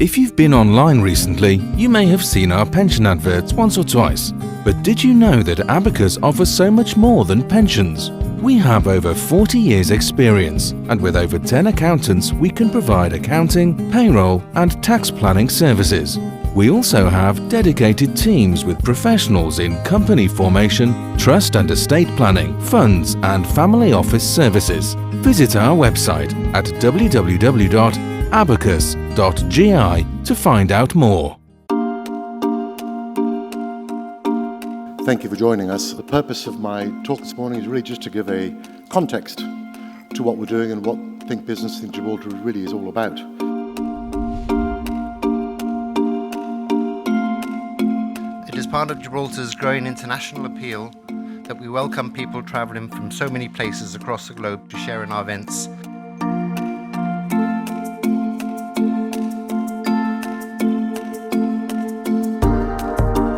If you've been online recently, you may have seen our pension adverts once or twice. But did you know that Abacus offers so much more than pensions? We have over 40 years experience, and with over 10 accountants we can provide accounting, payroll and tax planning services. We also have dedicated teams with professionals in company formation, trust and estate planning, funds and family office services. Visit our website at www.abacus.gi to find out more. Thank you for joining us. The purpose of my talk this morning is really just to give a context to what we're doing and what Think Business, Think Gibraltar really is all about. It is part of Gibraltar's growing international appeal that we welcome people travelling from so many places across the globe to share in our events.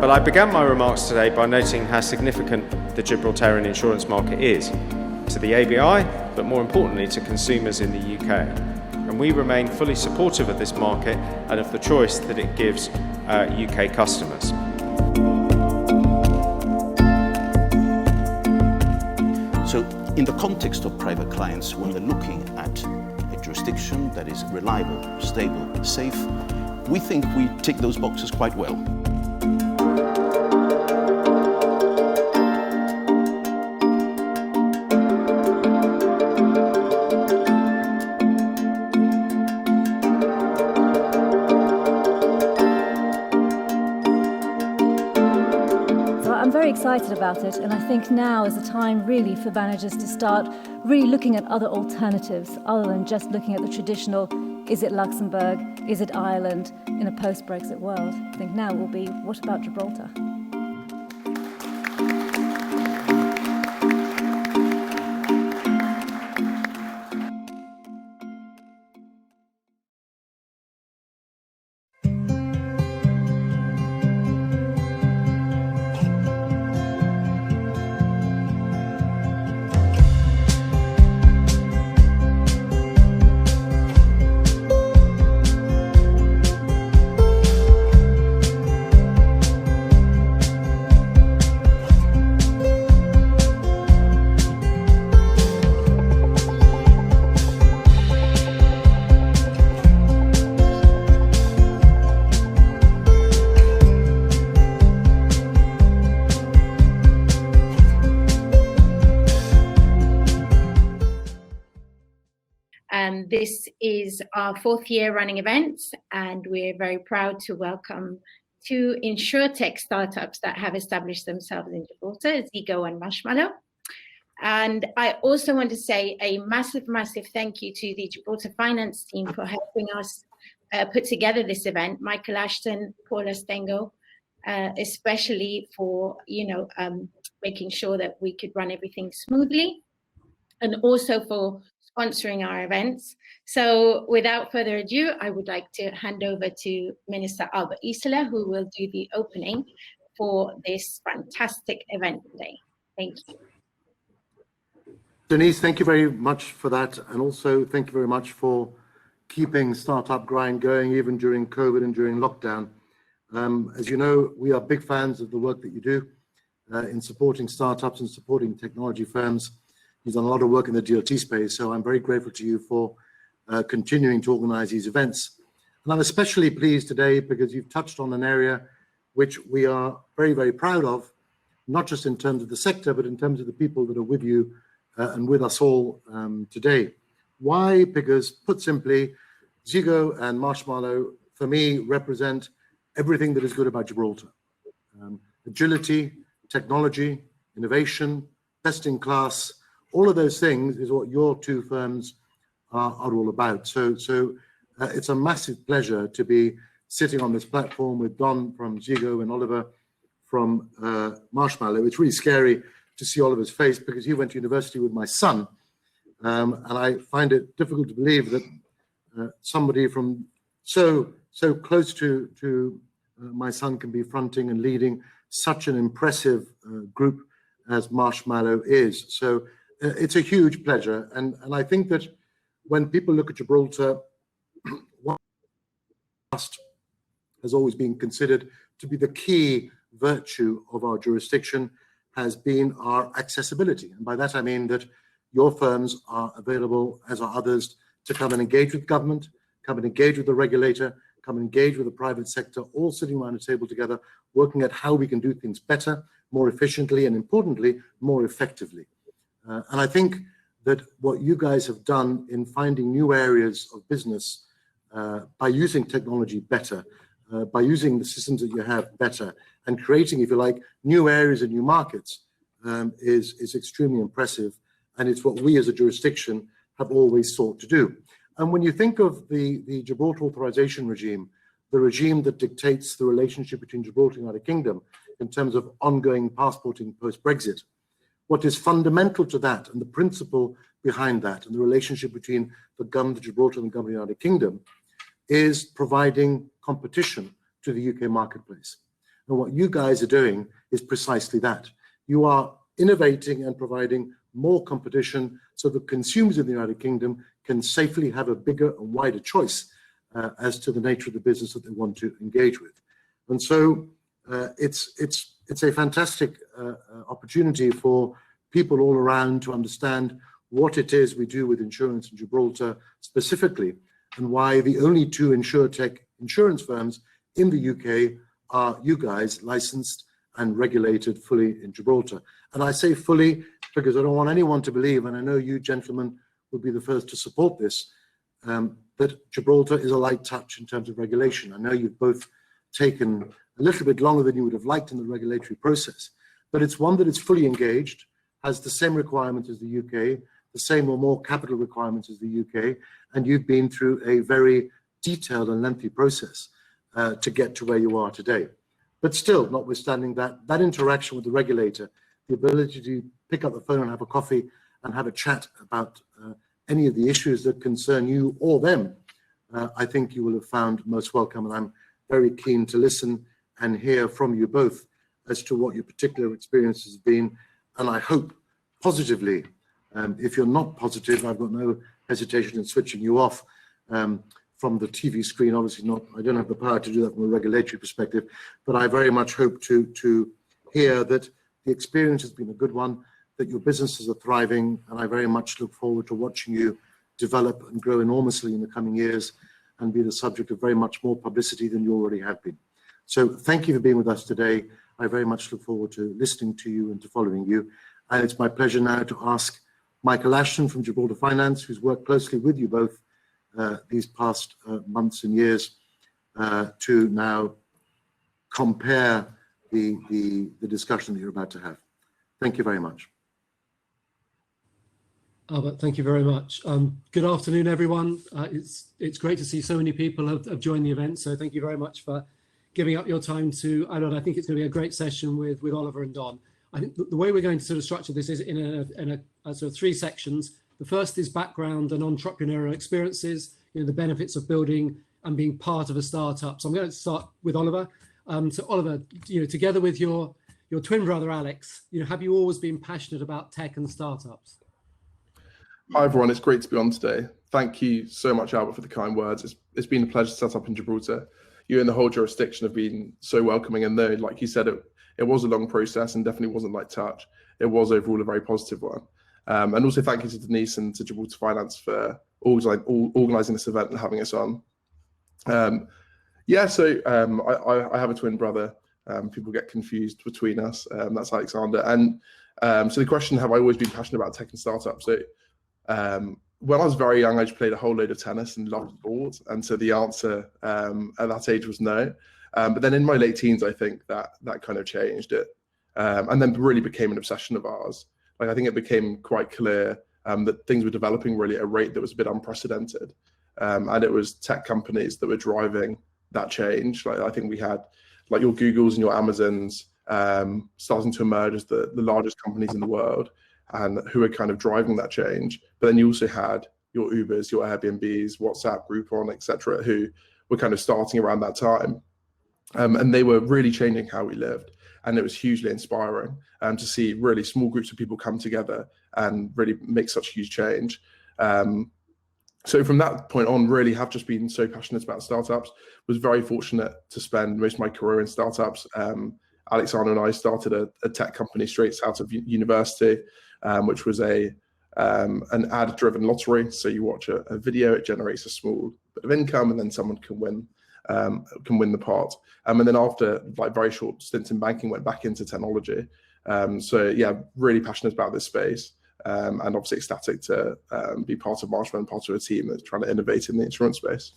Well, I began my remarks today by noting how significant the Gibraltarian insurance market is to the ABI, but more importantly to consumers in the UK. And we remain fully supportive of this market and of the choice that it gives UK customers. So in the context of private clients, when they're looking at a jurisdiction that is reliable, stable, safe, we think we tick those boxes quite well. I'm very excited about it, and I think now is the time really for managers to start really looking at other alternatives other than just looking at the traditional, is it Luxembourg, is it Ireland in a post-Brexit world. I think now will be, what about Gibraltar? This is our 4th year running events, and we're very proud to welcome 2 Insurtech startups that have established themselves in Gibraltar, Zego and Marshmallow. And I also want to say a massive, massive thank you to the Gibraltar Finance team for helping us put together this event. Michael Ashton, Paula Stengo, especially for, making sure that we could run everything smoothly, and also for sponsoring our events. So without further ado, I would like to hand over to Minister Isola, who will do the opening for this fantastic event today. Thank you. Denise, thank you very much for that. And also thank you very much for keeping Startup Grind going even during COVID and during lockdown. As you know, we are big fans of the work that you do in supporting startups and supporting technology firms. You've done a lot of work in the DLT space, so I'm very grateful to you for continuing to organize these events. And I'm especially pleased today because you've touched on an area which we are very, very proud of, not just in terms of the sector, but in terms of the people that are with you and with us all today. Why? Because put simply, Zego and Marshmallow, for me, represent everything that is good about Gibraltar. Agility, technology, innovation, best in class, all of those things is what your 2 firms are all about. So it's a massive pleasure to be sitting on this platform with Don from Zego and Oliver from Marshmallow. It's really scary to see Oliver's face because he went to university with my son. And I find it difficult to believe that somebody from so close to my son can be fronting and leading such an impressive group as Marshmallow is. So it's a huge pleasure. And I think that when people look at Gibraltar, one trust has always been considered to be the key virtue of our jurisdiction, has been our accessibility. And by that I mean that your firms are available, as are others, to come and engage with government, come and engage with the regulator, come and engage with the private sector, all sitting around a table together, working at how we can do things better, more efficiently, and importantly, more effectively. And I think that what you guys have done in finding new areas of business by using technology better, by using the systems that you have better, and creating, if you like, new areas and new markets is extremely impressive. And it's what we as a jurisdiction have always sought to do. And when you think of the Gibraltar authorization regime, the regime that dictates the relationship between Gibraltar and the United Kingdom in terms of ongoing passporting post-Brexit, what is fundamental to that and the principle behind that and the relationship between the government of Gibraltar and the government of the United Kingdom is providing competition to the UK marketplace. And what you guys are doing is precisely that. You are innovating and providing more competition so that consumers in the United Kingdom can safely have a bigger and wider choice as to the nature of the business that they want to engage with. And so it's a fantastic opportunity for people all around to understand what it is we do with insurance in Gibraltar specifically, and why the only two Insurtech insurance firms in the UK are you guys, licensed and regulated fully in Gibraltar. And I say fully because I don't want anyone to believe, and I know you gentlemen will be the first to support this, that Gibraltar is a light touch in terms of regulation. I know you've both taken a little bit longer than you would have liked in the regulatory process, but it's one that is fully engaged, has the same requirements as the UK, the same or more capital requirements as the UK, and you've been through a very detailed and lengthy process to get to where you are today. But still, notwithstanding that interaction with the regulator, the ability to pick up the phone and have a coffee and have a chat about any of the issues that concern you or them, I think you will have found most welcome. And I'm very keen to listen and hear from you both as to what your particular experience has been. And I hope positively, if you're not positive, I've got no hesitation in switching you off from the TV screen. Obviously not, I don't have the power to do that from a regulatory perspective, but I very much hope to hear that the experience has been a good one, that your businesses are thriving, and I very much look forward to watching you develop and grow enormously in the coming years and be the subject of very much more publicity than you already have been. So thank you for being with us today. I very much look forward to listening to you and to following you. And it's my pleasure now to ask Michael Ashton from Gibraltar Finance, who's worked closely with you both these past months and years, to now compare the discussion that you're about to have. Thank you very much. Albert, thank you very much. Good afternoon, everyone. It's great to see so many people have joined the event. So thank you very much for giving up your time to. I think it's going to be a great session with Oliver and Don. I think the way we're going to sort of structure this is in a sort of three sections. The first is background and entrepreneurial experiences, the benefits of building and being part of a startup. So I'm going to start with Oliver. So Oliver, together with your twin brother Alex, have you always been passionate about tech and startups? Hi everyone, it's great to be on today. Thank you so much, Albert, for the kind words. It's been a pleasure to set up in Gibraltar. You and the whole jurisdiction have been so welcoming, and though, like you said, it was a long process and definitely wasn't light touch, it was overall a very positive one. And also thank you to Denise and to Gibraltar Finance for organising this event and having us on. I have a twin brother. People get confused between us. That's Alexander. And so the question, have I always been passionate about tech and startups? So when I was very young, I just played a whole load of tennis and loved sport. And so the answer at that age was no. But then in my late teens, I think that kind of changed it. And then really became an obsession of ours. Like, I think it became quite clear that things were developing really at a rate that was a bit unprecedented. And it was tech companies that were driving that change. Like, I think we had like your Googles and your Amazons starting to emerge as the largest companies in the world, and who are kind of driving that change. But then you also had your Ubers, your Airbnbs, WhatsApp, Groupon, etc., who were kind of starting around that time. And they were really changing how we lived. And it was hugely inspiring to see really small groups of people come together and really make such huge change. And So from that point on, really have just been so passionate about startups. Was very fortunate to spend most of my career in startups. Alexander and I started a tech company straight out of university, which was an ad-driven lottery. So you watch a video, it generates a small bit of income, and then someone can win the pot. And then after like very short stints in banking, went back into technology. So yeah, really passionate about this space. And obviously ecstatic to be part of Marshmallow and part of a team that's trying to innovate in the insurance space.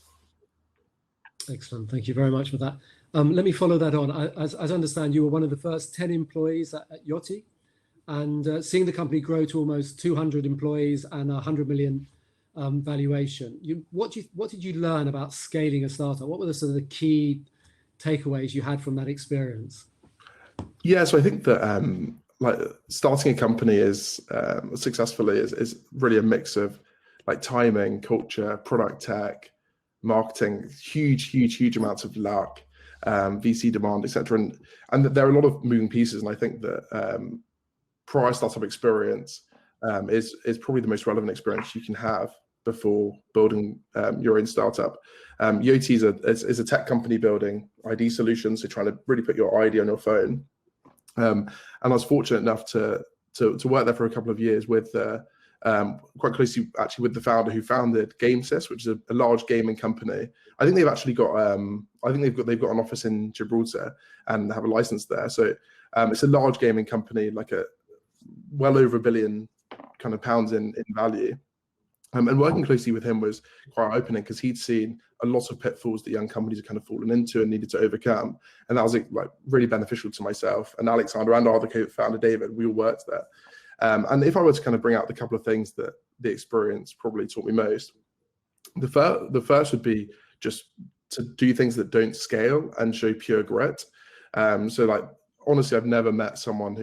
Excellent. Thank you very much for that. Let me follow that on. As I understand, you were one of the first 10 employees at Yachty, and seeing the company grow to almost 200 employees and 100 million valuation. What did you learn about scaling a startup? What were the sort of the key takeaways you had from that experience? Yeah, so I think that like starting a company is successfully is really a mix of like timing, culture, product tech, marketing, huge amounts of luck, VC demand, etc. And there are a lot of moving pieces. And I think that prior startup experience is probably the most relevant experience you can have before building your own startup. Yachty is a tech company building ID solutions, so trying to really put your ID on your phone. And I was fortunate enough to work there for a couple of years with quite closely actually with the founder who founded GameSys, which is a large gaming company. I think they've actually got they've got an office in Gibraltar and have a license there. So it's a large gaming company, like a well over £1 billion kind of pounds in value. And working closely with him was quite eye-opening because he'd seen a lot of pitfalls that young companies had kind of fallen into and needed to overcome. And that was like really beneficial to myself and Alexander and our other co-founder, David. We all worked there. And if I were to kind of bring out the couple of things that the experience probably taught me most, the first would be just to do things that don't scale and show pure grit. So like, honestly, I've never met someone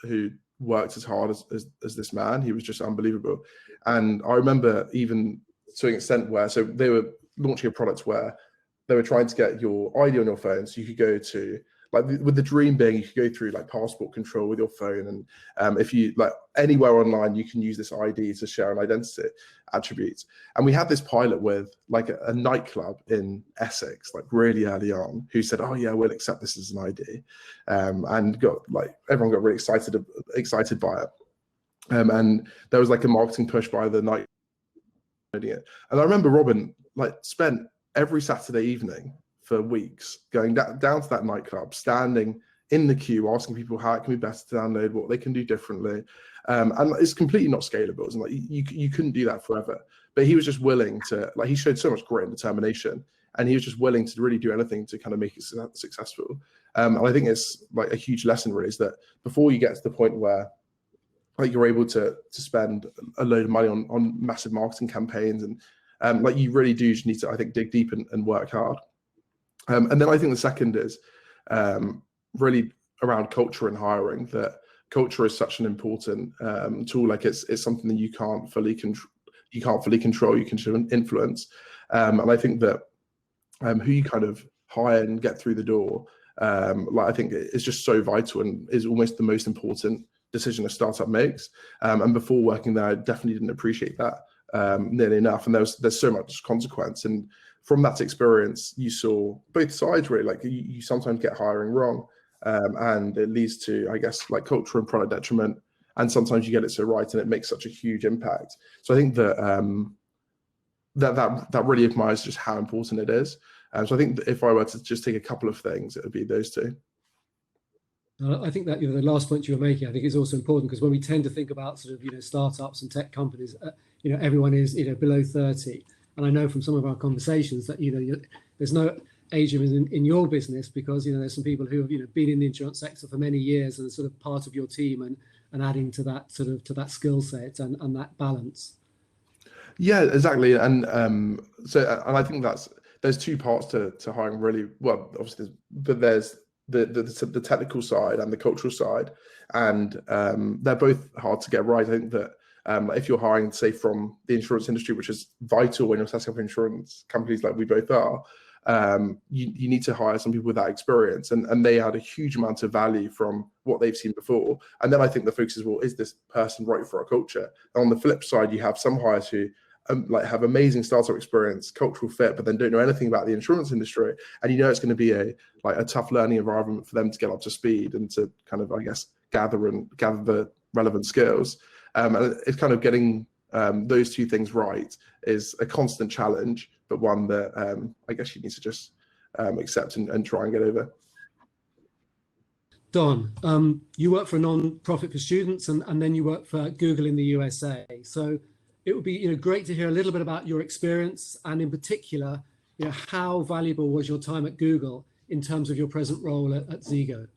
who worked as hard as this man. He was just unbelievable. And I remember even to an extent where, so they were launching a product where they were trying to get your ID on your phone. So you could go to, like with the dream being, you could go through like passport control with your phone. And if you like anywhere online, you can use this ID to share an identity attribute. And we had this pilot with like a nightclub in Essex, like really early on, who said, oh yeah, we'll accept this as an ID. And got like, everyone got really excited by it. And there was like a marketing push by the night. And I remember Robin like spent every Saturday evening for weeks going down to that nightclub, standing in the queue, asking people how it can be better to download, what they can do differently. And it's completely not scalable. It's like you couldn't do that forever. But he was just willing to, like, he showed so much grit and determination, and he was just willing to really do anything to kind of make it successful. And I think it's like a huge lesson really, is that before you get to the point where like you're able to spend a load of money on massive marketing campaigns, and like you really do just need to, I think, dig deep and work hard. And then I think the second is really around culture and hiring. That culture is such an important tool. Like it's something that you can't fully control. You can influence. And I think that who you kind of hire and get through the door, like I think it's just so vital and is almost the most important decision a startup makes. And before working there, I definitely didn't appreciate that nearly enough. And there's so much consequence. And from that experience, you saw both sides really. Like you sometimes get hiring wrong, and it leads to, I guess, like culture and product detriment. And sometimes you get it so right, and it makes such a huge impact. So I think that that really admires just how important it is. So I think that if I were to just take a couple of things, it would be those two. I think that the last point you were making, I think, is also important, because when we tend to think about sort of startups and tech companies, everyone is below 30, and I know from some of our conversations that there's no ageism in your business, because there's some people who have been in the insurance sector for many years and are sort of part of your team and adding to that to that skill set and that balance. Yeah, exactly. And so I think there's two parts to hiring really. Well, obviously, but there's the technical side and the cultural side, and they're both hard to get right. I think that if you're hiring, say, from the insurance industry, which is vital when you're setting up insurance companies like we both are, you need to hire some people with that experience, and they add a huge amount of value from what they've seen before. And then I think the focus is, well, is this person right for our culture? And on the flip side, you have some hires who like have amazing startup experience, cultural fit, but then don't know anything about the insurance industry, and you know it's going to be a tough learning environment for them to get up to speed and to kind of, I guess, gather the relevant skills. And it's kind of getting those two things right is a constant challenge, but one that I guess you need to just accept and try and get over. Don, you work for a non-profit for students, and then you work for Google in the USA. So it would be great to hear a little bit about your experience, and in particular, how valuable was your time at Google in terms of your present role at Zego?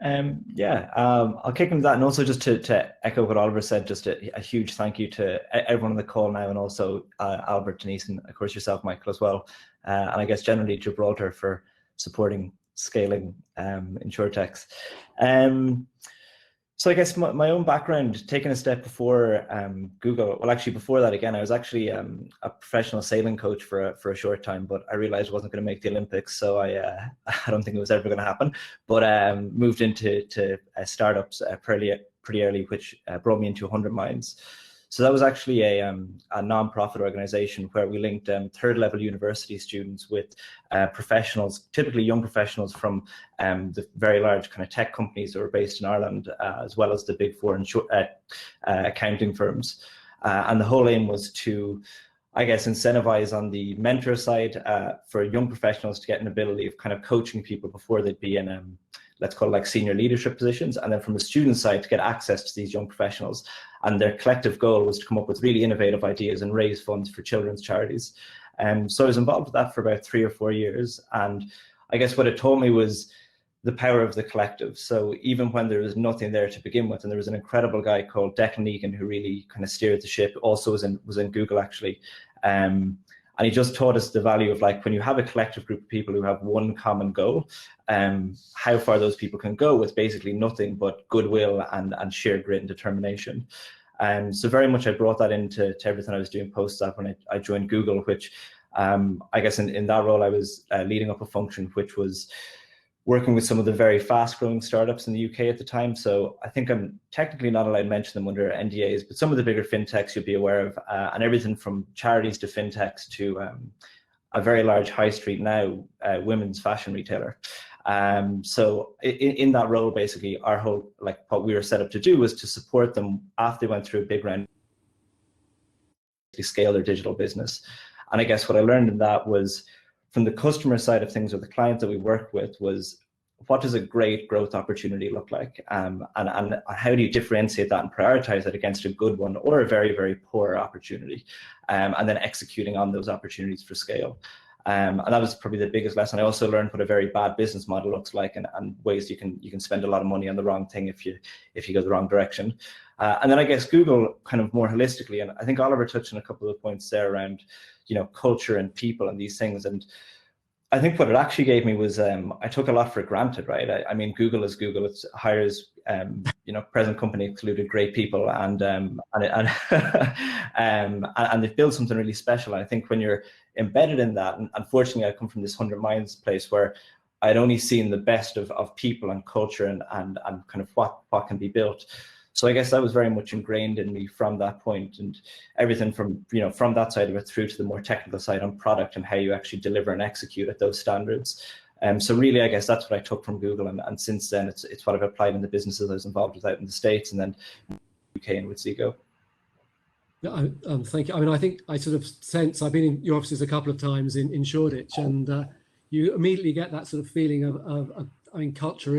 I'll kick into that, and also just to echo what Oliver said, just a huge thank you to everyone on the call now, and also Albert, Denise, and of course yourself, Michael, as well, and I guess generally Gibraltar for supporting scaling Insurtechs. So I guess my own background, taking a step before Google, well, actually before that, again, I was actually a professional sailing coach for a short time, but I realized I wasn't going to make the Olympics, so I don't think it was ever going to happen. But moved into startups pretty early, which brought me into 100 Minds. So that was actually a non-profit organization where we linked third-level university students with professionals, typically young professionals from the very large kind of tech companies that were based in Ireland, as well as the big four accounting firms. And the whole aim was to, I guess, incentivize on the mentor side for young professionals to get an ability of kind of coaching people before they'd be in, let's call it like senior leadership positions, and then from the student side to get access to these young professionals. And their collective goal was to come up with really innovative ideas and raise funds for children's charities. So I was involved with that for about 3 or 4 years. And I guess what it taught me was the power of the collective. So even when there was nothing there to begin with, and there was an incredible guy called Declan Egan who really kind of steered the ship, also was in Google actually. And he just taught us the value of, like, when you have a collective group of people who have one common goal, how far those people can go with basically nothing but goodwill and sheer grit and determination. So very much I brought that into everything I was doing post that when I joined Google, which I guess in that role I was leading up a function which was working with some of the very fast-growing startups in the UK at the time. So I think I'm technically not allowed to mention them under NDAs, but some of the bigger fintechs you'll be aware of, and everything from charities to fintechs to a very large high street now women's fashion retailer. So in that role, basically, our whole, like, what we were set up to do was to support them after they went through a big round to scale their digital business. And I guess what I learned in that was, from the customer side of things, or the clients that we worked with, was what does a great growth opportunity look like, and how do you differentiate that and prioritize it against a good one or a very, very poor opportunity, and then executing on those opportunities for scale. And that was probably the biggest lesson. I also learned what a very bad business model looks like, and ways you can spend a lot of money on the wrong thing if you go the wrong direction. And then I guess Google, kind of more holistically, and I think Oliver touched on a couple of points there around, culture and people and these things. And I think what it actually gave me was I took a lot for granted, right? I mean, Google is Google. It hires, present company excluded, great people, and they've built something really special. And I think when you're embedded in that, and unfortunately, I come from this 100 Minds place where I'd only seen the best of people and culture and kind of what can be built. So I guess that was very much ingrained in me from that point, and everything from from that side of it through to the more technical side on product and how you actually deliver and execute at those standards. So really, I guess that's what I took from Google, and since then it's what I've applied in the businesses I was involved with out in the States, and then UK and with Zego. Yeah, thank you. I mean, I think I sort of sense, I've been in your offices a couple of times in Shoreditch, and you immediately get that sort of feeling of I mean, culture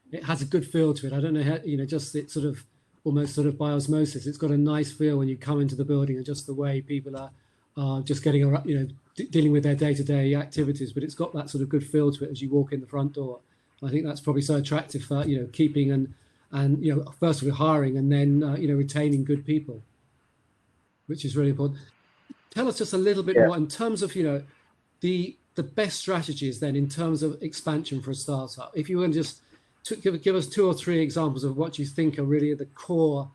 it has a good feel to it. I don't know how, just it sort of almost sort of by osmosis. It's got a nice feel when you come into the building, and just the way people are just getting around, dealing with their day-to-day activities. But it's got that sort of good feel to it as you walk in the front door. I think that's probably so attractive for keeping and first of all hiring, and then retaining good people, which is really important. Tell us just a little bit more in terms of the best strategies then in terms of expansion for a startup. If you want to just give us 2 or 3 examples of what you think are really the core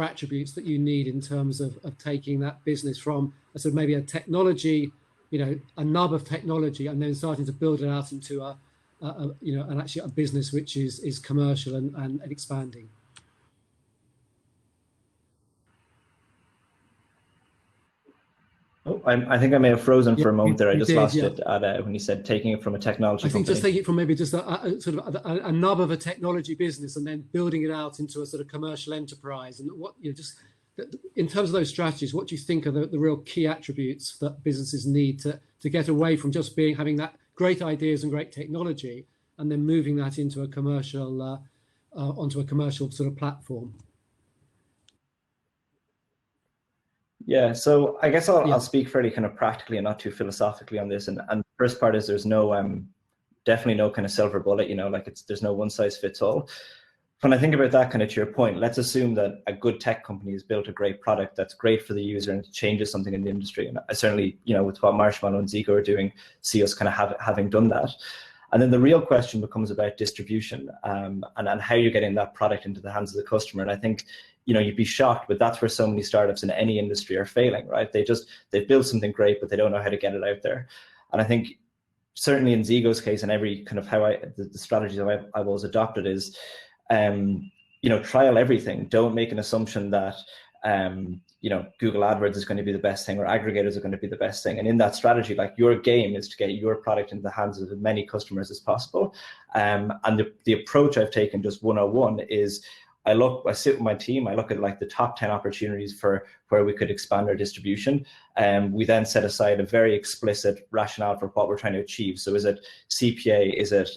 attributes that you need in terms of taking that business from maybe a technology, a nub of technology, and then starting to build it out into a business which is commercial and expanding. Oh, I think I may have frozen for a moment there. I just lost yeah. it at, when you said taking it from a technology company. I think just taking it from maybe just a sort of a nub of a technology business and then building it out into a sort of commercial enterprise. And what, you know, just in terms of those strategies, what do you think are the real key attributes that businesses need to get away from just having that great ideas and great technology and then moving that into a commercial onto a commercial sort of platform? Yeah, so I guess I'll speak fairly kind of practically and not too philosophically on this. And the first part is there's no definitely no kind of silver bullet, you know, like there's no one size fits all. When I think about that, kind of to your point, let's assume that a good tech company has built a great product that's great for the user and it changes something in the industry. And I certainly, you know, with what Marshmallow and Zego are doing, see us kind of having done that. And then the real question becomes about distribution and how you're getting that product into the hands of the customer. And I think, you know, you'd be shocked, but that's where so many startups in any industry are failing, right? They've built something great, but they don't know how to get it out there. And I think certainly in Zego's case and every kind of how the strategy that I've always adopted is, you know, trial everything. Don't make an assumption that, you know, Google AdWords is going to be the best thing or aggregators are going to be the best thing. And in that strategy, like your game is to get your product into the hands of as many customers as possible. And the approach I've taken just 101 is I sit with my team, I look at like the top 10 opportunities for where we could expand our distribution. We then set aside a very explicit rationale for what we're trying to achieve. So is it CPA? Is it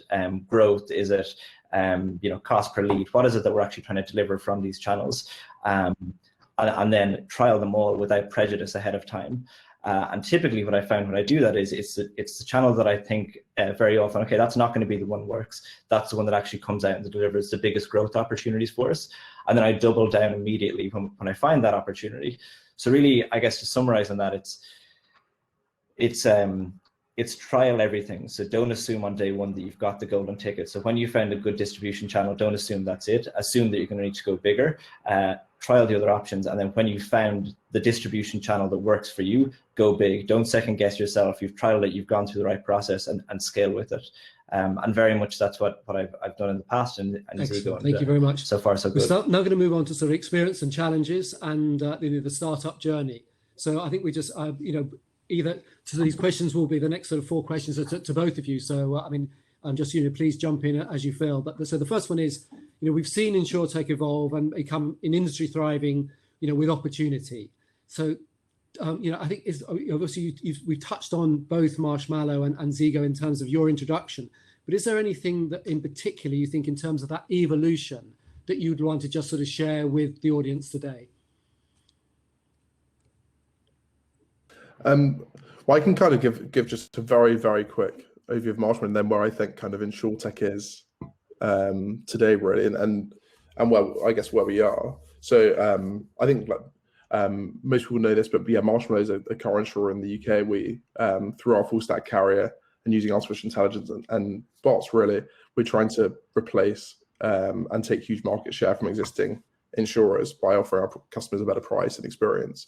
growth? Is it you know, cost per lead? What is it that we're actually trying to deliver from these channels? And then trial them all without prejudice ahead of time. And typically what I found when I do that is it's the channel that I think very often, okay, that's not going to be the one that works. That's the one that actually comes out and delivers the biggest growth opportunities for us. And then I double down immediately when I find that opportunity. So really, I guess to summarize on that, it's trial everything. So don't assume on day one that you've got the golden ticket. So when you found a good distribution channel, don't assume that's it. Assume that you're going to need to go bigger. Trial the other options, and then when you found the distribution channel that works for you, go big. Don't second guess yourself. You've trialed it, you've gone through the right process, and scale with it. And very much that's what I've done in the past. And Excellent. Thank you very much. So far, so good. We're now going to move on to sort of experience and challenges and the startup journey. So I think we just you know, either so these questions will be the next sort of 4 questions to both of you. So I mean, just, you know, please jump in as you feel. But so the first one is, you know, we've seen Insurtech evolve and become an industry thriving, you know, with opportunity. So, you know, I think obviously we've touched on both Marshmallow and Zego in terms of your introduction. But is there anything that in particular you think in terms of that evolution that you'd want to just sort of share with the audience today? Well, I can kind of give just a very, very quick overview of Marshmallow and then where I think kind of Insurtech is today, really, and well, I guess where we are. So I think like most people know this, but yeah, Marshmallow is a car insurer in the UK. We through our full stack carrier and using artificial intelligence and bots, really, we're trying to replace and take huge market share from existing insurers by offering our customers a better price and experience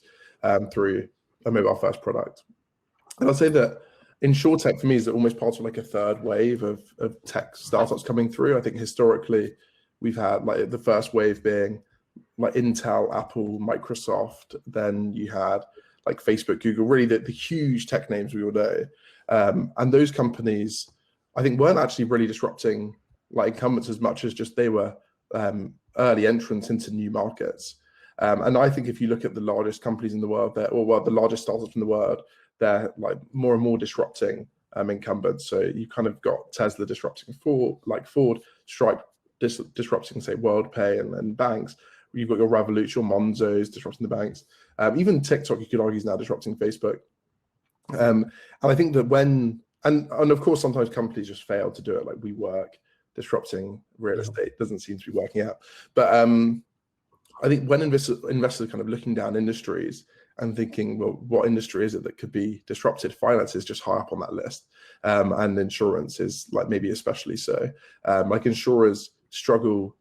through a mobile first product. And I'd say that Insurtech for me is almost part of like a third wave of tech startups coming through. I think historically we've had like the first wave being like Intel, Apple, Microsoft. Then you had like Facebook, Google, really the huge tech names we all know. And those companies, I think, weren't actually really disrupting like incumbents as much as just they were early entrants into new markets. And I think if you look at the largest companies in the world, the largest startups in the world, they're like more and more disrupting incumbents. So you kind of got Tesla disrupting Ford, Stripe disrupting, say, WorldPay and banks. You've got your Revolut, your Monzos disrupting the banks. Even TikTok, you could argue, is now disrupting Facebook. And I think that and of course, sometimes companies just fail to do it, like WeWork disrupting real estate doesn't seem to be working out. But I think when investors are kind of looking down industries and thinking, well, what industry is it that could be disrupted? Finance is just high up on that list. And insurance is like maybe especially so. Like insurers struggle,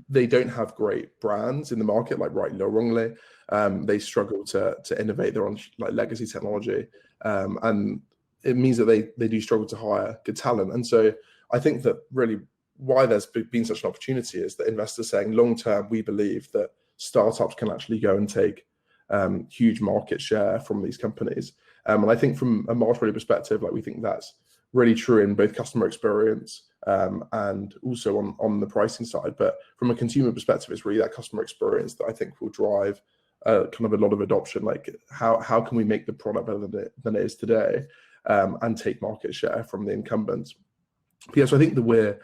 they don't have great brands in the market, like rightly or wrongly. They struggle to innovate their own like legacy technology. And it means that they do struggle to hire good talent. And so I think that really why there's been such an opportunity is that investors saying long term, we believe that startups can actually go and take huge market share from these companies. And I think from a Marshmallow perspective, like we think that's really true in both customer experience and also on the pricing side. But from a consumer perspective, it's really that customer experience that I think will drive kind of a lot of adoption. Like how can we make the product better than it is today and take market share from the incumbents? Yeah, so I think that we're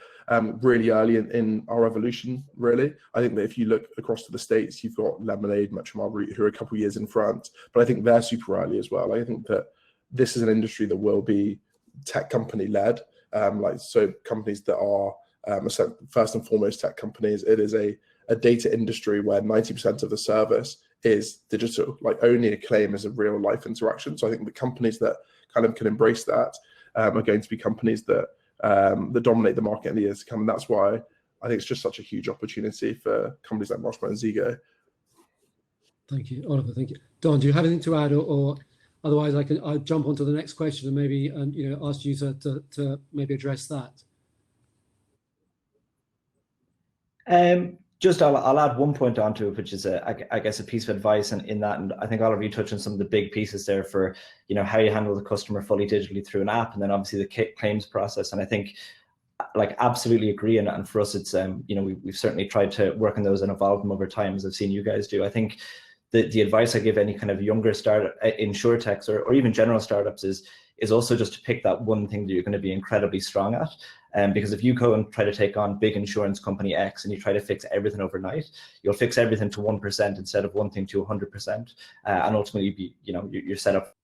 really early in our evolution, really. I think that if you look across to the States, you've got Lemonade, Much from our route, who are a couple of years in front, but I think they're super early as well. I think that this is an industry that will be tech company led, so companies that are first and foremost tech companies. It is a data industry where 90% of the service is digital, like only a claim is a real life interaction. So I think the companies that kind of can embrace that are going to be companies that dominate the market in the years to come. And that's why I think it's just such a huge opportunity for companies like Marshmallow and Zego. Thank you, Oliver. Thank you. Don, do you have anything to add, or otherwise I'll jump on to the next question and maybe ask you to maybe address that. Just I'll add one point onto it, which is I guess a piece of advice in that, and I think Oliver, you touched on some of the big pieces there for how you handle the customer fully digitally through an app, and then obviously the claims process. And I think absolutely agree, and for us it's we've certainly tried to work on those and evolve them over time, as I've seen you guys do. I think the advice I give any kind of younger startup, insurtechs or even general startups is also just to pick that one thing that you're going to be incredibly strong at. Because if you go and try to take on big insurance company X and you try to fix everything overnight, you'll fix everything to 1% instead of one thing to 100%, and ultimately you're set up.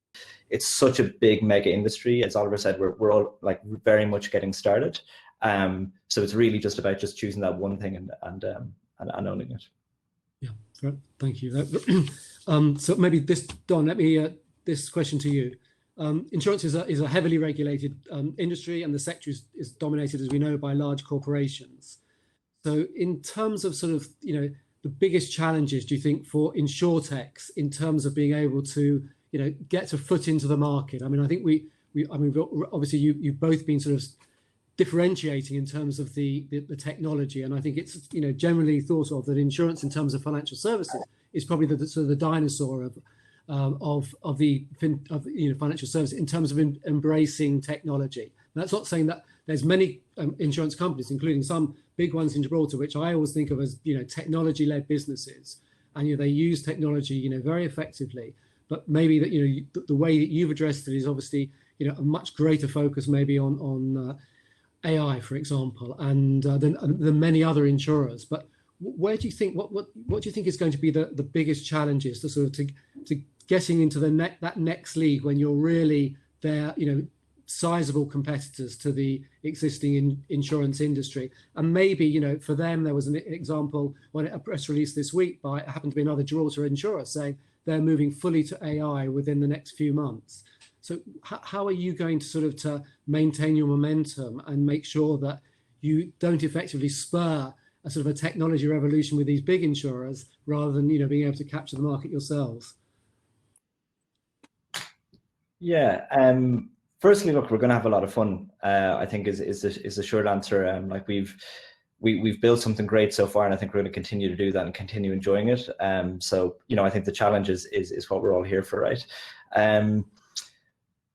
It's such a big mega industry. As Oliver said, we're all very much getting started. So it's really just about just choosing that one thing and owning it. Yeah, thank you. So maybe Don, let me this question to you. Insurance is a heavily regulated industry, and the sector is dominated, as we know, by large corporations. So in terms of sort of, the biggest challenges, do you think, for insurtechs in terms of being able to, get a foot into the market? I mean, I think obviously you've both been sort of differentiating in terms of the technology, and I think it's, generally thought of that insurance in terms of financial services is probably the sort of the dinosaur of the financial service in terms of embracing technology. And that's not saying that there's many insurance companies, including some big ones in Gibraltar, which I always think of as technology-led businesses, and they use technology very effectively. But maybe that the way that you've addressed it is obviously a much greater focus maybe on AI, for example, and than many other insurers. But where do you think what do you think is going to be the biggest challenges to sort of to getting into that next league when you're really there, sizable competitors to the existing insurance industry? And maybe, for them, there was an example when a press release this week by, it happened to be another Gibraltar insurer, saying they're moving fully to AI within the next few months. So how are you going to sort of to maintain your momentum and make sure that you don't effectively spur a sort of a technology revolution with these big insurers rather than, being able to capture the market yourselves? Yeah. Firstly, look, we're going to have a lot of fun. I think is the short answer. We've built something great so far, and I think we're going to continue to do that and continue enjoying it. So I think the challenge is what we're all here for, right?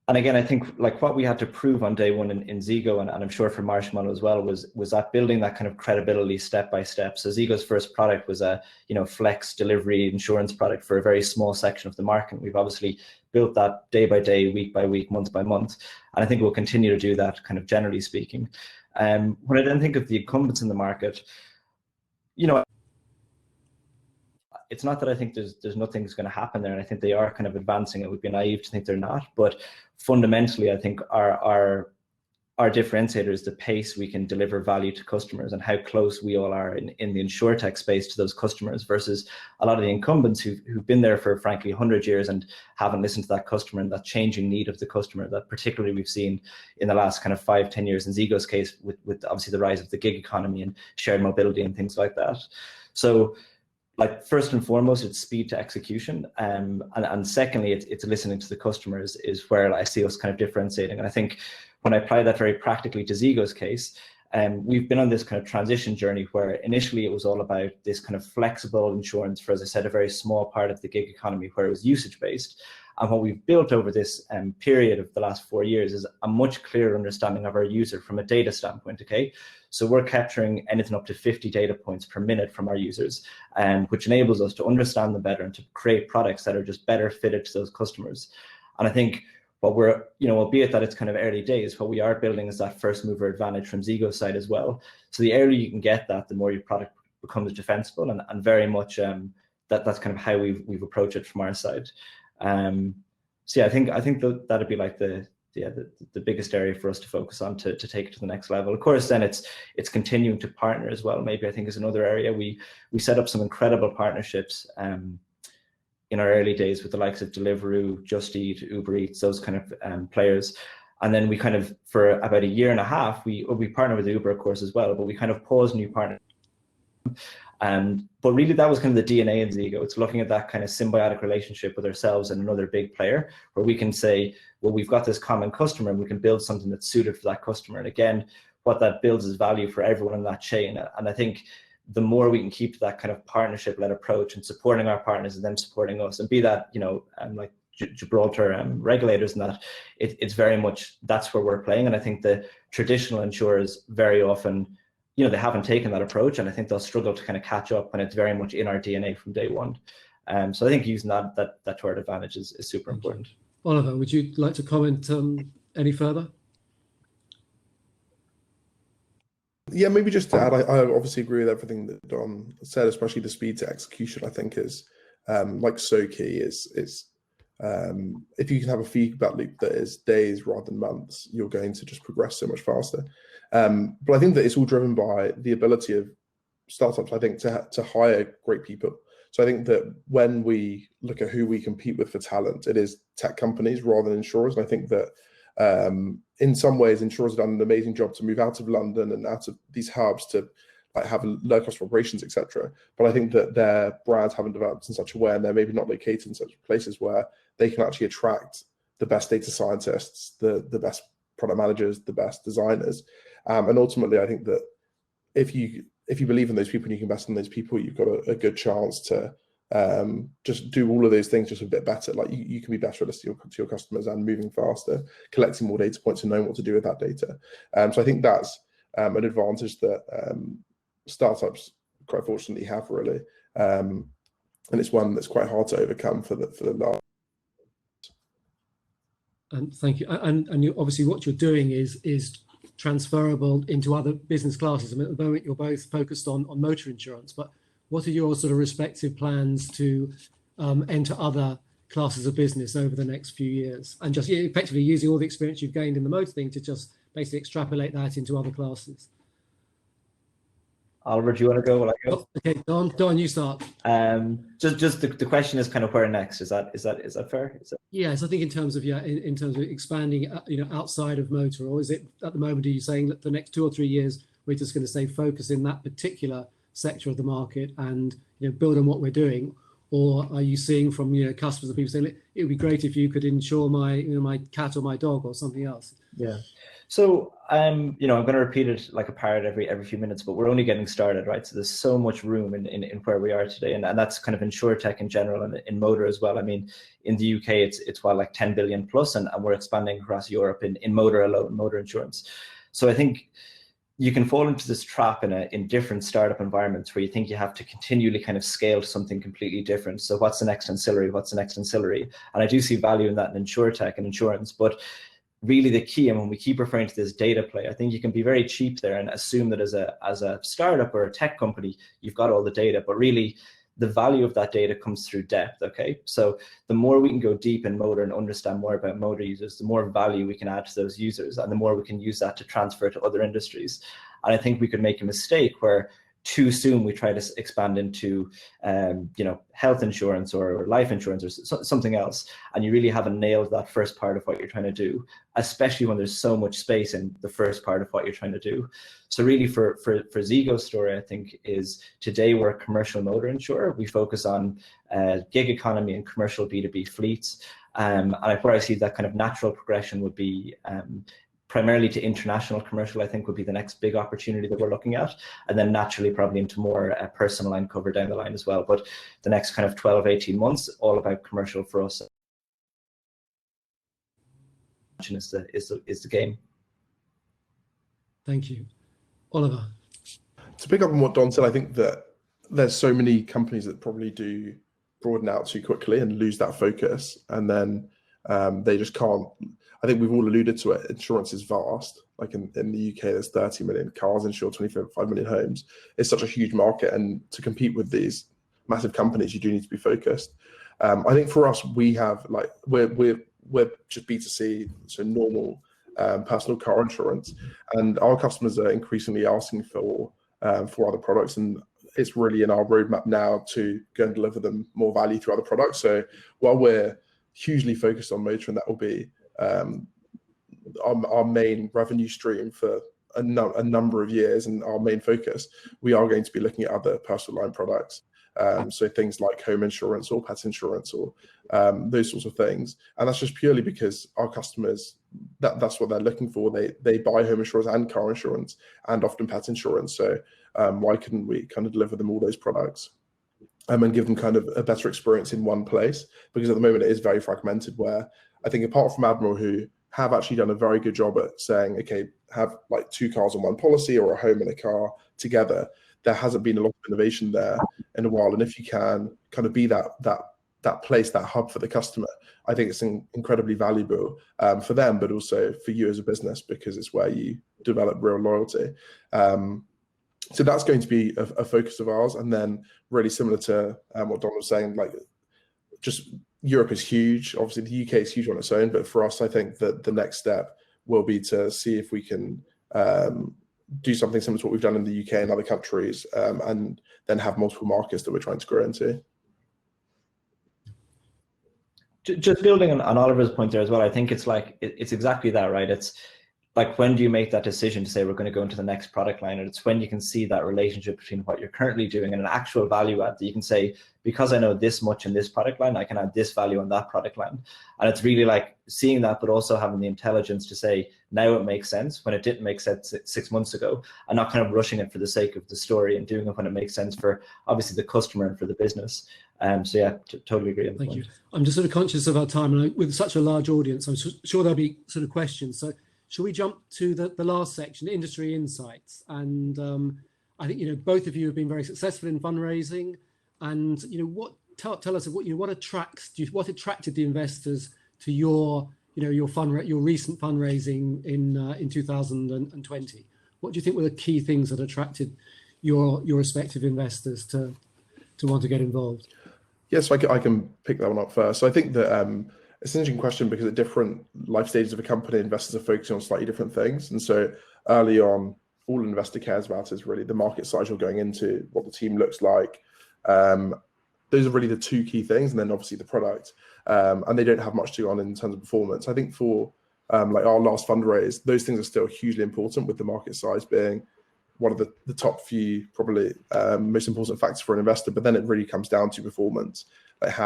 And again, I think what we had to prove on day one in Zego, and I'm sure for Marshmallow as well, was that building that kind of credibility step by step. So Zego's first product was a flex delivery insurance product for a very small section of the market. We've obviously built that day by day, week by week, month by month, and I think we'll continue to do that, kind of generally speaking. When I then think of the incumbents in the market, it's not that I think there's nothing that's going to happen there, and I think they are kind of advancing. It would be naive to think they're not, but fundamentally, I think our differentiator is the pace we can deliver value to customers and how close we all are in the insurtech space to those customers versus a lot of the incumbents who've been there for frankly 100 years and haven't listened to that customer and that changing need of the customer that particularly we've seen in the last kind of 5-10 years in Zego's case with obviously the rise of the gig economy and shared mobility and things like that. So first and foremost, it's speed to execution, and secondly, it's listening to the customers is where I see us kind of differentiating. And I think when I apply that very practically to Zego's case, we've been on this kind of transition journey where initially it was all about this kind of flexible insurance for, as I said, a very small part of the gig economy where it was usage-based. And what we've built over this period of the last 4 years is a much clearer understanding of our user from a data standpoint, okay? So we're capturing anything up to 50 data points per minute from our users, which enables us to understand them better and to create products that are just better fitted to those customers. And I think what we're, albeit that it's kind of early days, what we are building is that first mover advantage from Zego's side as well. So the earlier you can get that, the more your product becomes defensible, and very much that's kind of how we've approached it from our side. So yeah, I think that'd be like the biggest area for us to focus on to take it to the next level. Of course, then it's continuing to partner as well. Maybe I think is another area. We set up some incredible partnerships in our early days with the likes of Deliveroo, Just Eat, Uber Eats, those kind of players. And then we kind of, for about a year and a half, we partner with Uber, of course, as well, but we kind of paused new partners. But really that was kind of the DNA in Zego. It's looking at that kind of symbiotic relationship with ourselves and another big player where we can say, well, we've got this common customer and we can build something that's suited for that customer. And again, what that builds is value for everyone in that chain. And I think the more we can keep that kind of partnership-led approach and supporting our partners and them supporting us, and be that, like Gibraltar regulators and that, it's very much, that's where we're playing. And I think the traditional insurers very often, they haven't taken that approach, and I think they'll struggle to kind of catch up when it's very much in our DNA from day one. So I think using that to our advantage is super important. Oliver, would you like to comment any further? Yeah, maybe just to add, I obviously agree with everything that Don said, especially the speed to execution. I think is like so key. Is if you can have a feedback loop that is days rather than months, you're going to just progress so much faster. But I think that it's all driven by the ability of startups, I think, to hire great people. So I think that when we look at who we compete with for talent, it is tech companies rather than insurers. And I think that in some ways, insurers have done an amazing job to move out of London and out of these hubs to have low cost of operations, etc. But I think that their brands haven't developed in such a way, and they're maybe not located in such places where they can actually attract the best data scientists, the best product managers, the best designers. And ultimately, I think that if you believe in those people and you can invest in those people, you've got a good chance to just do all of those things just a bit better. Like you can be better at listening to your customers and moving faster, collecting more data points and knowing what to do with that data. So I think that's an advantage that startups quite fortunately have, really. And it's one that's quite hard to overcome for the large. Thank you. And you, obviously what you're doing is transferable into other business classes. I mean, at the moment you're both focused on motor insurance, but what are your sort of respective plans to enter other classes of business over the next few years? And just effectively using all the experience you've gained in the motor thing to just basically extrapolate that into other classes. Oliver, do you want to go? Will I go? Okay, Don, you start. Just the question is kind of where next? Is that fair? Yes, I think in terms of in terms of expanding, outside of motor, or is it at the moment? Are you saying that the next 2 or 3 years we're just going to say focus in that particular sector of the market and build on what we're doing, or are you seeing from customers and people saying it would be great if you could insure my my cat or my dog or something else? Yeah. So I'm going to repeat it like a parrot every few minutes, but we're only getting started, right? So there's so much room in where we are today, and that's kind of Insurtech in general and in motor as well. I mean, in the UK it's like 10 billion plus, and we're expanding across Europe in motor alone, motor insurance. So I think you can fall into this trap in different startup environments where you think you have to continually kind of scale to something completely different. So what's the next ancillary? What's the next ancillary? And I do see value in that in Insurtech and insurance, but really the key, and when we keep referring to this data play, I think you can be very cheap there and assume that as a startup or a tech company, you've got all the data, but really the value of that data comes through depth, okay? So the more we can go deep in motor and understand more about motor users, the more value we can add to those users, and the more we can use that to transfer to other industries. And I think we could make a mistake where too soon we try to expand into health insurance or life insurance or something else, and you really haven't nailed that first part of what you're trying to do, especially when there's so much space in the first part of what you're trying to do. So really for Zego's story, I think, is today we're a commercial motor insurer. We focus on gig economy and commercial B2B fleets, and where I see that kind of natural progression would be primarily to international commercial, I think would be the next big opportunity that we're looking at. And then naturally probably into more personal line cover down the line as well. But the next kind of 12, 18 months, all about commercial for us. Is the game. Thank you. Oliver. To pick up on what Don said, I think that there's so many companies that probably do broaden out too quickly and lose that focus, and then they just can't. I think we've all alluded to it. Insurance is vast. Like in the UK, there's 30 million cars insured, 25 million homes. It's such a huge market, and to compete with these massive companies, you do need to be focused. I think for us, we have like we're just B2C, so normal personal car insurance, and our customers are increasingly asking for other products, and it's really in our roadmap now to go and deliver them more value through other products. So while we're hugely focused on motor, and that will be our main revenue stream for a number of years and our main focus, we are going to be looking at other personal line products. So things like home insurance or pet insurance or those sorts of things. And that's just purely because our customers, that's what they're looking for. They buy home insurance and car insurance and often pet insurance. So why couldn't we kind of deliver them all those products and give them kind of a better experience in one place? Because at the moment it is very fragmented, where I think apart from Admiral, who have actually done a very good job at saying, okay, have like 2 cars on one policy or a home and a car together, there hasn't been a lot of innovation there in a while. And if you can kind of be that place, that hub for the customer, I think it's incredibly valuable for them, but also for you as a business, because it's where you develop real loyalty. So that's going to be a focus of ours. And then really similar to what Don was saying, like just Europe is huge. Obviously the UK is huge on its own, but for us, I think that the next step will be to see if we can do something similar to what we've done in the UK and other countries, and then have multiple markets that we're trying to grow into. Just building on Oliver's point there as well, I think it's like, it's exactly that, right? It's like, when do you make that decision to say we're going to go into the next product line? And it's when you can see that relationship between what you're currently doing and an actual value add that you can say, because I know this much in this product line, I can add this value on that product line. And it's really like seeing that, but also having the intelligence to say, now it makes sense when it didn't make sense 6 months ago, and not kind of rushing it for the sake of the story, and doing it when it makes sense for obviously the customer and for the business. So yeah, totally agree on the point. Thank you. I'm just sort of conscious of our time, and with such a large audience, I'm sure there'll be sort of questions. So shall we jump to the last section, industry insights? And I think, you know, both of you have been very successful in fundraising, and, you know, tell us what attracted the investors to your recent fundraising in 2020. What do you think were the key things that attracted your respective investors to want to get involved? Yes, I can pick that one up first. So I think that it's an interesting question, because at different life stages of a company, investors are focusing on slightly different things. And so early on, all an investor cares about is really the market size you're going into, what the team looks like. Those are really the two key things, and then obviously the product. And they don't have much to go on in terms of performance. I think for like our last fundraise, those things are still hugely important, with the market size being one of the top few, probably most important factors for an investor. But then it really comes down to performance, like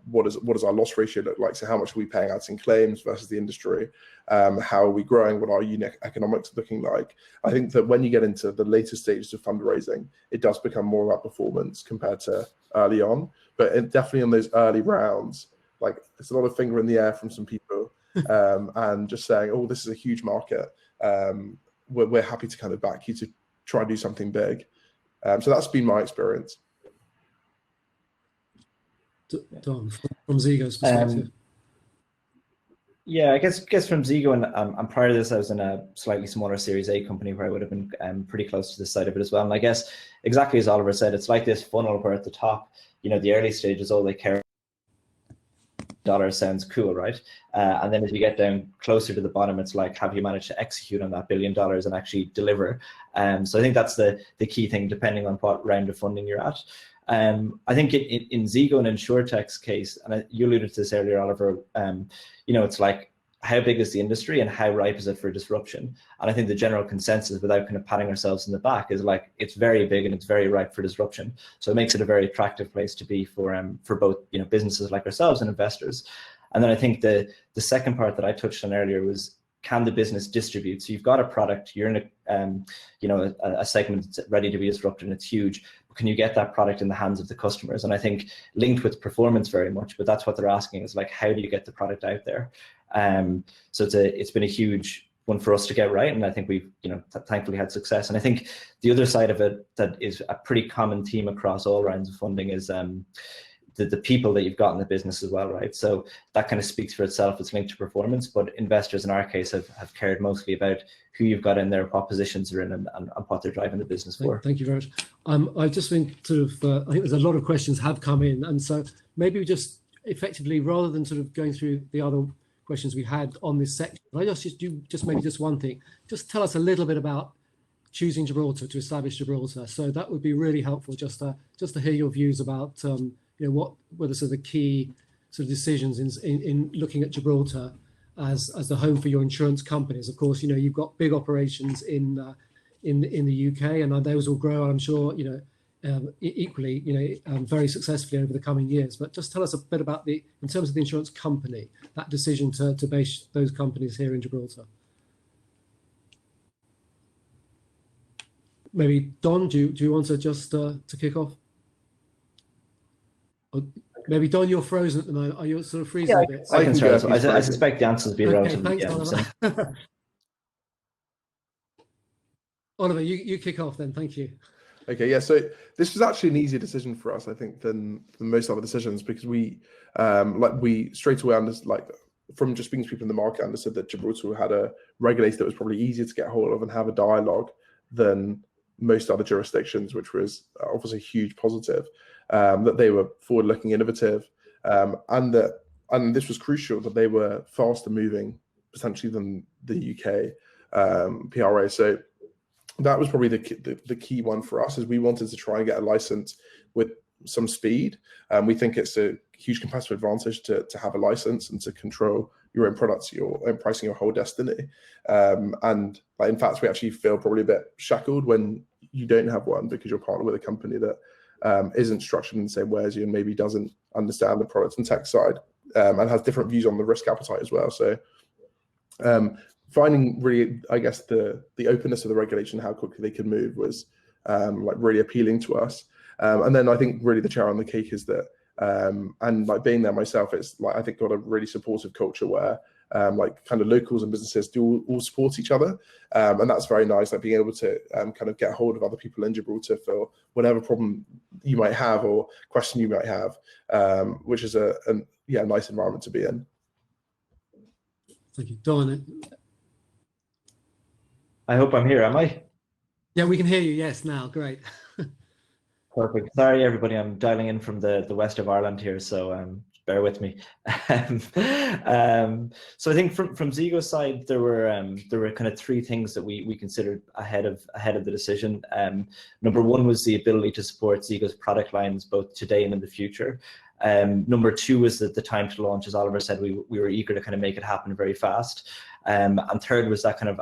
what does our loss ratio look like? So how much are we paying out in claims versus the industry? How are we growing? What are our unit economics looking like? I think that when you get into the later stages of fundraising, it does become more about performance compared to early on. But definitely on those early rounds, like it's a lot of finger in the air from some people, and just saying, oh, this is a huge market. We're happy to kind of back you to try and do something big. So that's been my experience. Don, from Zego's perspective. Yeah, I guess from Zego, and prior to this, I was in a slightly smaller Series A company where I would have been pretty close to this side of it as well. And I guess exactly as Oliver said, it's like this funnel where at the top, you know, the early stages, all they care dollar sounds cool, right? And then as you get down closer to the bottom, it's like, have you managed to execute on that $1 billion and actually deliver? So I think that's the key thing, depending on what round of funding you're at. I think in Zego and Insurtech's case, and you alluded to this earlier, Oliver, you know, it's like, how big is the industry and how ripe is it for disruption? And I think the general consensus, without kind of patting ourselves in the back, is like, it's very big and it's very ripe for disruption. So it makes it a very attractive place to be for both, you know, businesses like ourselves and investors. And then I think the second part that I touched on earlier was can the business distribute? So you've got a product, you're in a segment that's ready to be disrupted and it's huge. But can you get that product in the hands of the customers? And I think linked with performance very much, but that's what they're asking is like, how do you get the product out there? So it's been a huge one for us to get right, and I think we've thankfully had success. And I think the other side of it that is a pretty common theme across all rounds of funding is the people that you've got in the business as well, right? So that kind of speaks for itself. It's linked to performance, but investors in our case have cared mostly about who you've got in there, what positions they're in, and what they're driving the business for. Thank you very much. I've just been I think there's a lot of questions have come in, and so maybe we just effectively, rather than sort of going through the other questions we had on this section, I just do maybe just one thing. Just tell us a little bit about choosing Gibraltar to establish Gibraltar. So that would be really helpful just to hear your views about what were the sort of key sort of decisions in looking at Gibraltar as the home for your insurance companies. Of course, you've got big operations in the UK, and those will grow, I'm sure, equally, very successfully over the coming years. But just tell us a bit about in terms of the insurance company, that decision to base those companies here in Gibraltar. Maybe Don, do you want to just to kick off? Or maybe Don, you're frozen at the moment. Are you sort of freezing a bit? I can start. I suspect the answers will be relatively. Thanks, Oliver, you kick off then. Thank you. Okay, yeah. So this was actually an easier decision for us, I think, than most other decisions, because we straight away understood, from just speaking to people in the market, understood that Gibraltar had a regulator that was probably easier to get hold of and have a dialogue than most other jurisdictions, which was obviously a huge positive. That they were forward-looking, innovative, and this was crucial, that they were faster moving potentially than the UK PRA. So that was probably the key one for us, is we wanted to try and get a license with some speed. We think it's a huge competitive advantage to have a license and to control your own products, your own pricing, your whole destiny. And in fact, we actually feel probably a bit shackled when you don't have one, because you're partnered with a company that isn't structured in the same way as you, and maybe doesn't understand the product and tech side, and has different views on the risk appetite as well. So finding really, I guess, the openness of the regulation, how quickly they can move, was really appealing to us. And then I think really the cherry on the cake is that, and being there myself, it's I think got a really supportive culture where kind of locals and businesses do all support each other, and that's very nice. Being able to kind of get hold of other people in Gibraltar for whatever problem you might have or question you might have, which is a nice environment to be in. Thank you, Don. I hope I'm here. Am I? Yeah, we can hear you. Yes, now, great. Perfect. Sorry, everybody. I'm dialing in from the west of Ireland here, so bear with me. So I think from Zego's side, there were kind of three things that we considered ahead of the decision. Number one was the ability to support Zego's product lines both today and in the future. Number two was the time to launch. As Oliver said, we were eager to kind of make it happen very fast. And third was that kind of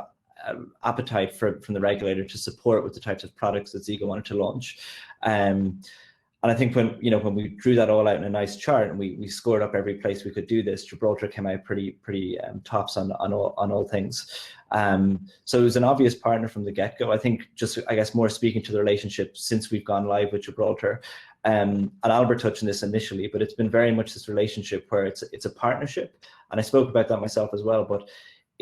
appetite from the regulator to support with the types of products that Zego wanted to launch. And I think when we drew that all out in a nice chart and we scored up every place we could do this, Gibraltar came out pretty tops on all things. So it was an obvious partner from the get-go. I think I guess more speaking to the relationship since we've gone live with Gibraltar, and Albert touched on this initially, but it's been very much this relationship where it's a partnership, and I spoke about that myself as well. But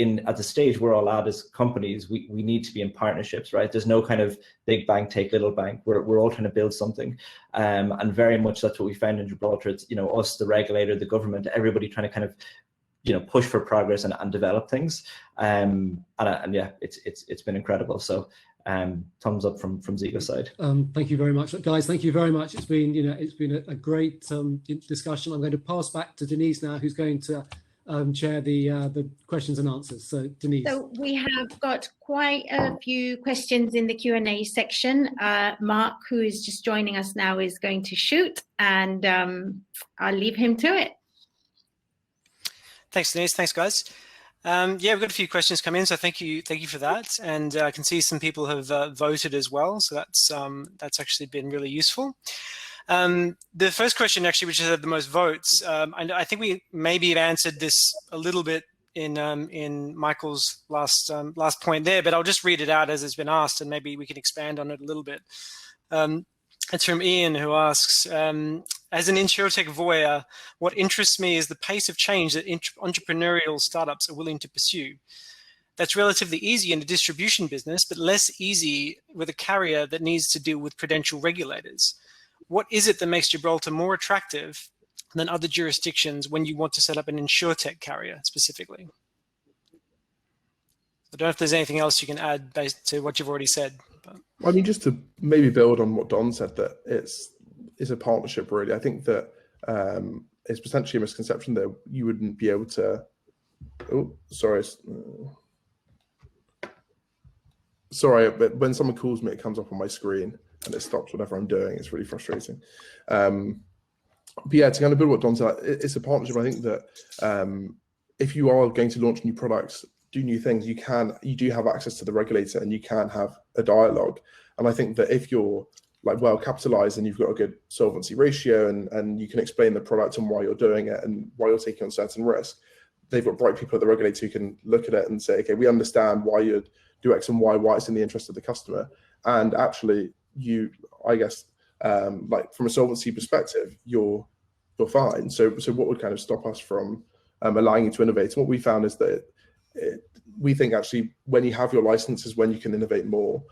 at the stage we're all at as companies, we need to be in partnerships, right? There's no kind of big bank take little bank. We're all trying to build something, and very much that's what we found in Gibraltar. It's us, the regulator, the government, everybody trying to kind of push for progress and develop things. And yeah, it's been incredible. So thumbs up from Zego's side. Thank you very much, guys. Thank you very much. It's been a great discussion. I'm going to pass back to Denise now, who's going to chair the questions and answers. So Denise. So we have got quite a few questions in the Q&A section. Mark, who is just joining us now, is going to shoot, and I'll leave him to it. Thanks, Denise. Thanks, guys. Yeah, we've got a few questions come in, so thank you for that. And I can see some people have voted as well, so that's actually been really useful. The first question, actually, which has had the most votes, and I think we maybe have answered this a little bit in Michael's last point there, but I'll just read it out as it's been asked, and maybe we can expand on it a little bit. It's from Ian, who asks, as an Insurtech voyeur, what interests me is the pace of change that entrepreneurial startups are willing to pursue. That's relatively easy in a distribution business, but less easy with a carrier that needs to deal with prudential regulators. What is it that makes Gibraltar more attractive than other jurisdictions when you want to set up an Insurtech carrier specifically? I don't know if there's anything else you can add based to what you've already said. But. I mean, just to maybe build on what Don said, that it's a partnership, really. I think that it's potentially a misconception that you wouldn't be able to. Oh, sorry. Sorry, but when someone calls me, it comes up on my screen and it stops whatever I'm doing. It's really frustrating. But yeah, to kind of build what Don said, it's a partnership. I think that if you are going to launch new products, do new things, you do have access to the regulator and you can have a dialogue. And I think that if you're like well capitalized and you've got a good solvency ratio and you can explain the product and why you're doing it and why you're taking on certain risk, they've got bright people at the regulator who can look at it and say, okay, we understand why you'd do X and Y, why it's in the interest of the customer. And actually I guess, like from a solvency perspective, you're fine. So what would kind of stop us from allowing you to innovate? And what we found is that we think actually when you have your license is when you can innovate more,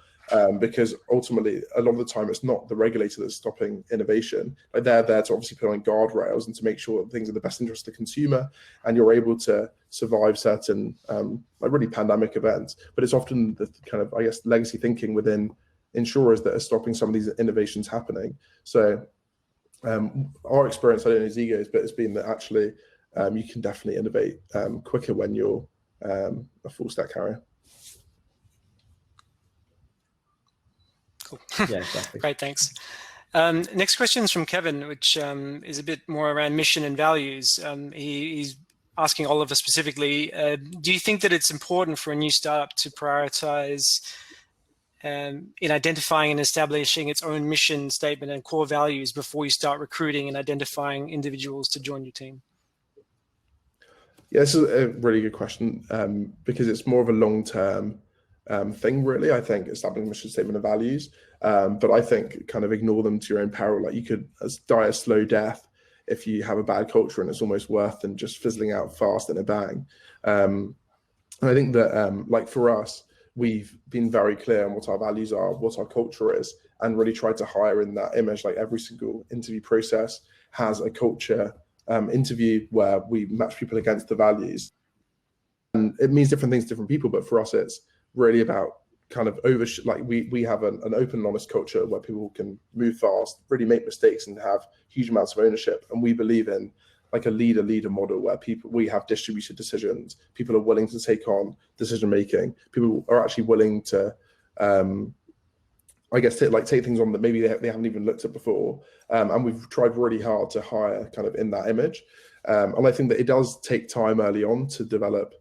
because ultimately a lot of the time it's not the regulator that's stopping innovation. Like they're there to obviously put on guardrails and to make sure that things are in the best interest of the consumer and you're able to survive certain like really pandemic events. But it's often the kind of, I guess, legacy thinking within insurers that are stopping some of these innovations happening. So our experience, I don't know Zego's, but it's been that actually you can definitely innovate quicker when you're a full stack carrier. Cool. Yeah, exactly. Great, thanks. Next question is from Kevin, which is a bit more around mission and values. He's asking Oliver specifically, do you think that it's important for a new startup to prioritize in identifying and establishing its own mission statement and core values before you start recruiting and identifying individuals to join your team? Yeah, this is a really good question because it's more of a long-term thing, really. I think establishing a mission statement of values, but I think kind of ignore them to your own peril. Like you could die a slow death if you have a bad culture, and it's almost worse than just fizzling out fast in a bang. And I think that like for us, we've been very clear on what our values are, what our culture is, and really tried to hire in that image. Like every single interview process has a culture interview where we match people against the values. And it means different things to different people, but for us, it's really about kind of we have an open and honest culture where people can move fast, really make mistakes and have huge amounts of ownership. And we believe in like a leader model where we have distributed decisions. People are willing to take on decision making. People are actually willing to, I guess, take things on that maybe they haven't even looked at before. And we've tried really hard to hire kind of in that image. And I think that it does take time early on to develop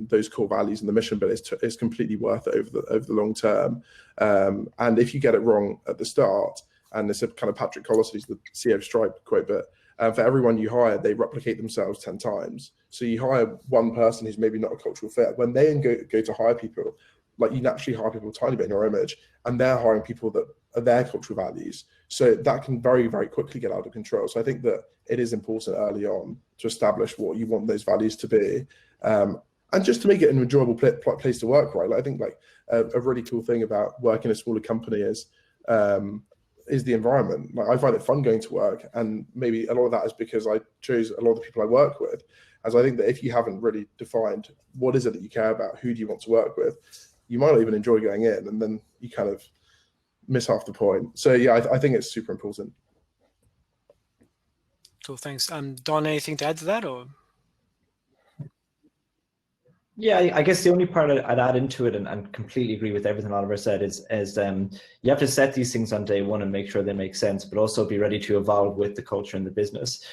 those core values and the mission, but it's completely worth it over the long term. And if you get it wrong at the start, and it's a kind of Patrick Collis, who's the CEO of Stripe quote, but for everyone you hire, they replicate themselves 10 times. So you hire one person who's maybe not a cultural fit. When they go to hire people, like you naturally hire people a tiny bit in your image, and they're hiring people that are their cultural values. So that can very, very quickly get out of control. So I think that it is important early on to establish what you want those values to be. And just to make it an enjoyable place to work, right? Like I think like a really cool thing about working in a smaller company is the environment. Like I find it fun going to work, and maybe a lot of that is because I chose a lot of the people I work with. As I think that if you haven't really defined what is it that you care about, who do you want to work with, you might not even enjoy going in, and then you kind of miss half the point. So yeah, I think it's super important. Cool, thanks. Don, anything to add to that, or? Yeah, I guess the only part I'd add into it, and completely agree with everything Oliver said, is you have to set these things on day one and make sure they make sense, but also be ready to evolve with the culture and the business.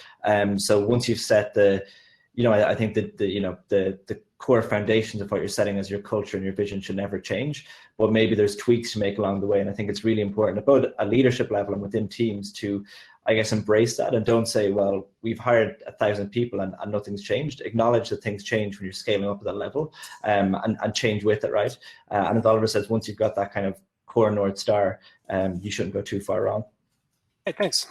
So once you've set I think that the core foundations of what you're setting as your culture and your vision should never change, but maybe there's tweaks to make along the way. And I think it's really important at both a leadership level and within teams to I guess, embrace that and don't say, well, we've hired 1,000 people and nothing's changed. Acknowledge that things change when you're scaling up at that level, and change with it, right? And as Oliver says, once you've got that kind of core North Star, you shouldn't go too far wrong. Hey, thanks.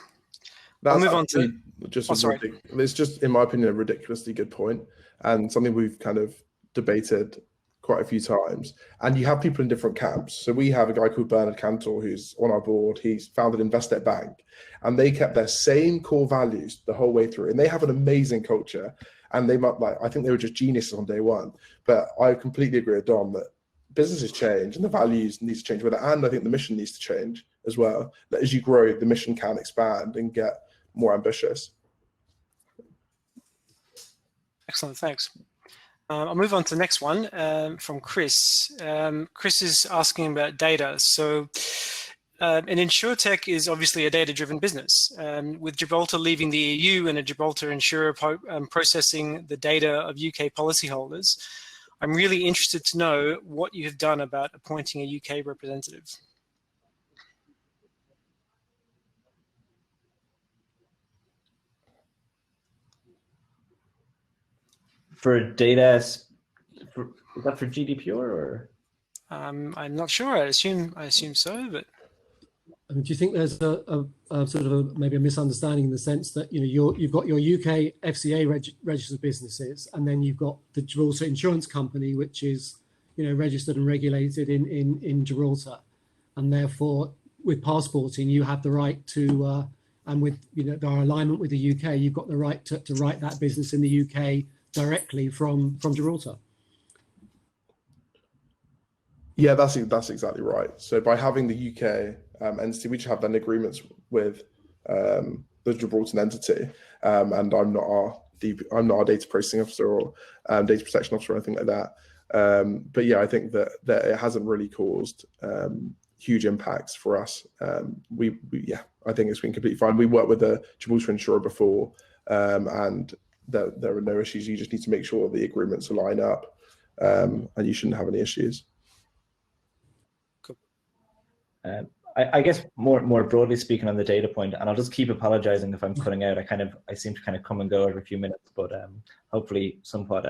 I'll move on to... It's just, in my opinion, a ridiculously good point, and something we've kind of debated quite a few times. And you have people in different camps. So we have a guy called Bernard Cantor who's on our board. He's founded Investec Bank, and they kept their same core values the whole way through. And they have an amazing culture, and they might, like, I think they were just geniuses on day one. But I completely agree with Dom that businesses change and the values need to change with it, and I think the mission needs to change as well. That as you grow, the mission can expand and get more ambitious. Excellent, thanks. I'll move on to the next one from Chris. Chris is asking about data. So an Insurtech is obviously a data-driven business. With Gibraltar leaving the EU and a Gibraltar insurer processing the data of UK policyholders, I'm really interested to know what you have done about appointing a UK representative. For data, is that for GDPR or? I'm not sure. I assume so, but. I mean, do you think there's a sort of maybe a misunderstanding in the sense that, you know, you've got your UK FCA registered businesses, and then you've got the Gibraltar Insurance Company, which is, you know, registered and regulated in Gibraltar, and therefore with passporting you have the right to, and with, you know, our alignment with the UK, you've got the right to write that business in the UK directly from Gibraltar. Yeah, that's exactly right. So by having the UK entity, we just have then agreements with the Gibraltar entity, and I'm not our data processing officer or data protection officer or anything like that. But yeah, I think that it hasn't really caused huge impacts for us. Yeah, I think it's been completely fine. We worked with a Gibraltar insurer before, and there are no issues. You just need to make sure the agreements line up, and you shouldn't have any issues. Cool. I guess more broadly speaking on the data point, and I'll just keep apologizing if I'm cutting out. I seem to kind of come and go every few minutes, but hopefully somewhat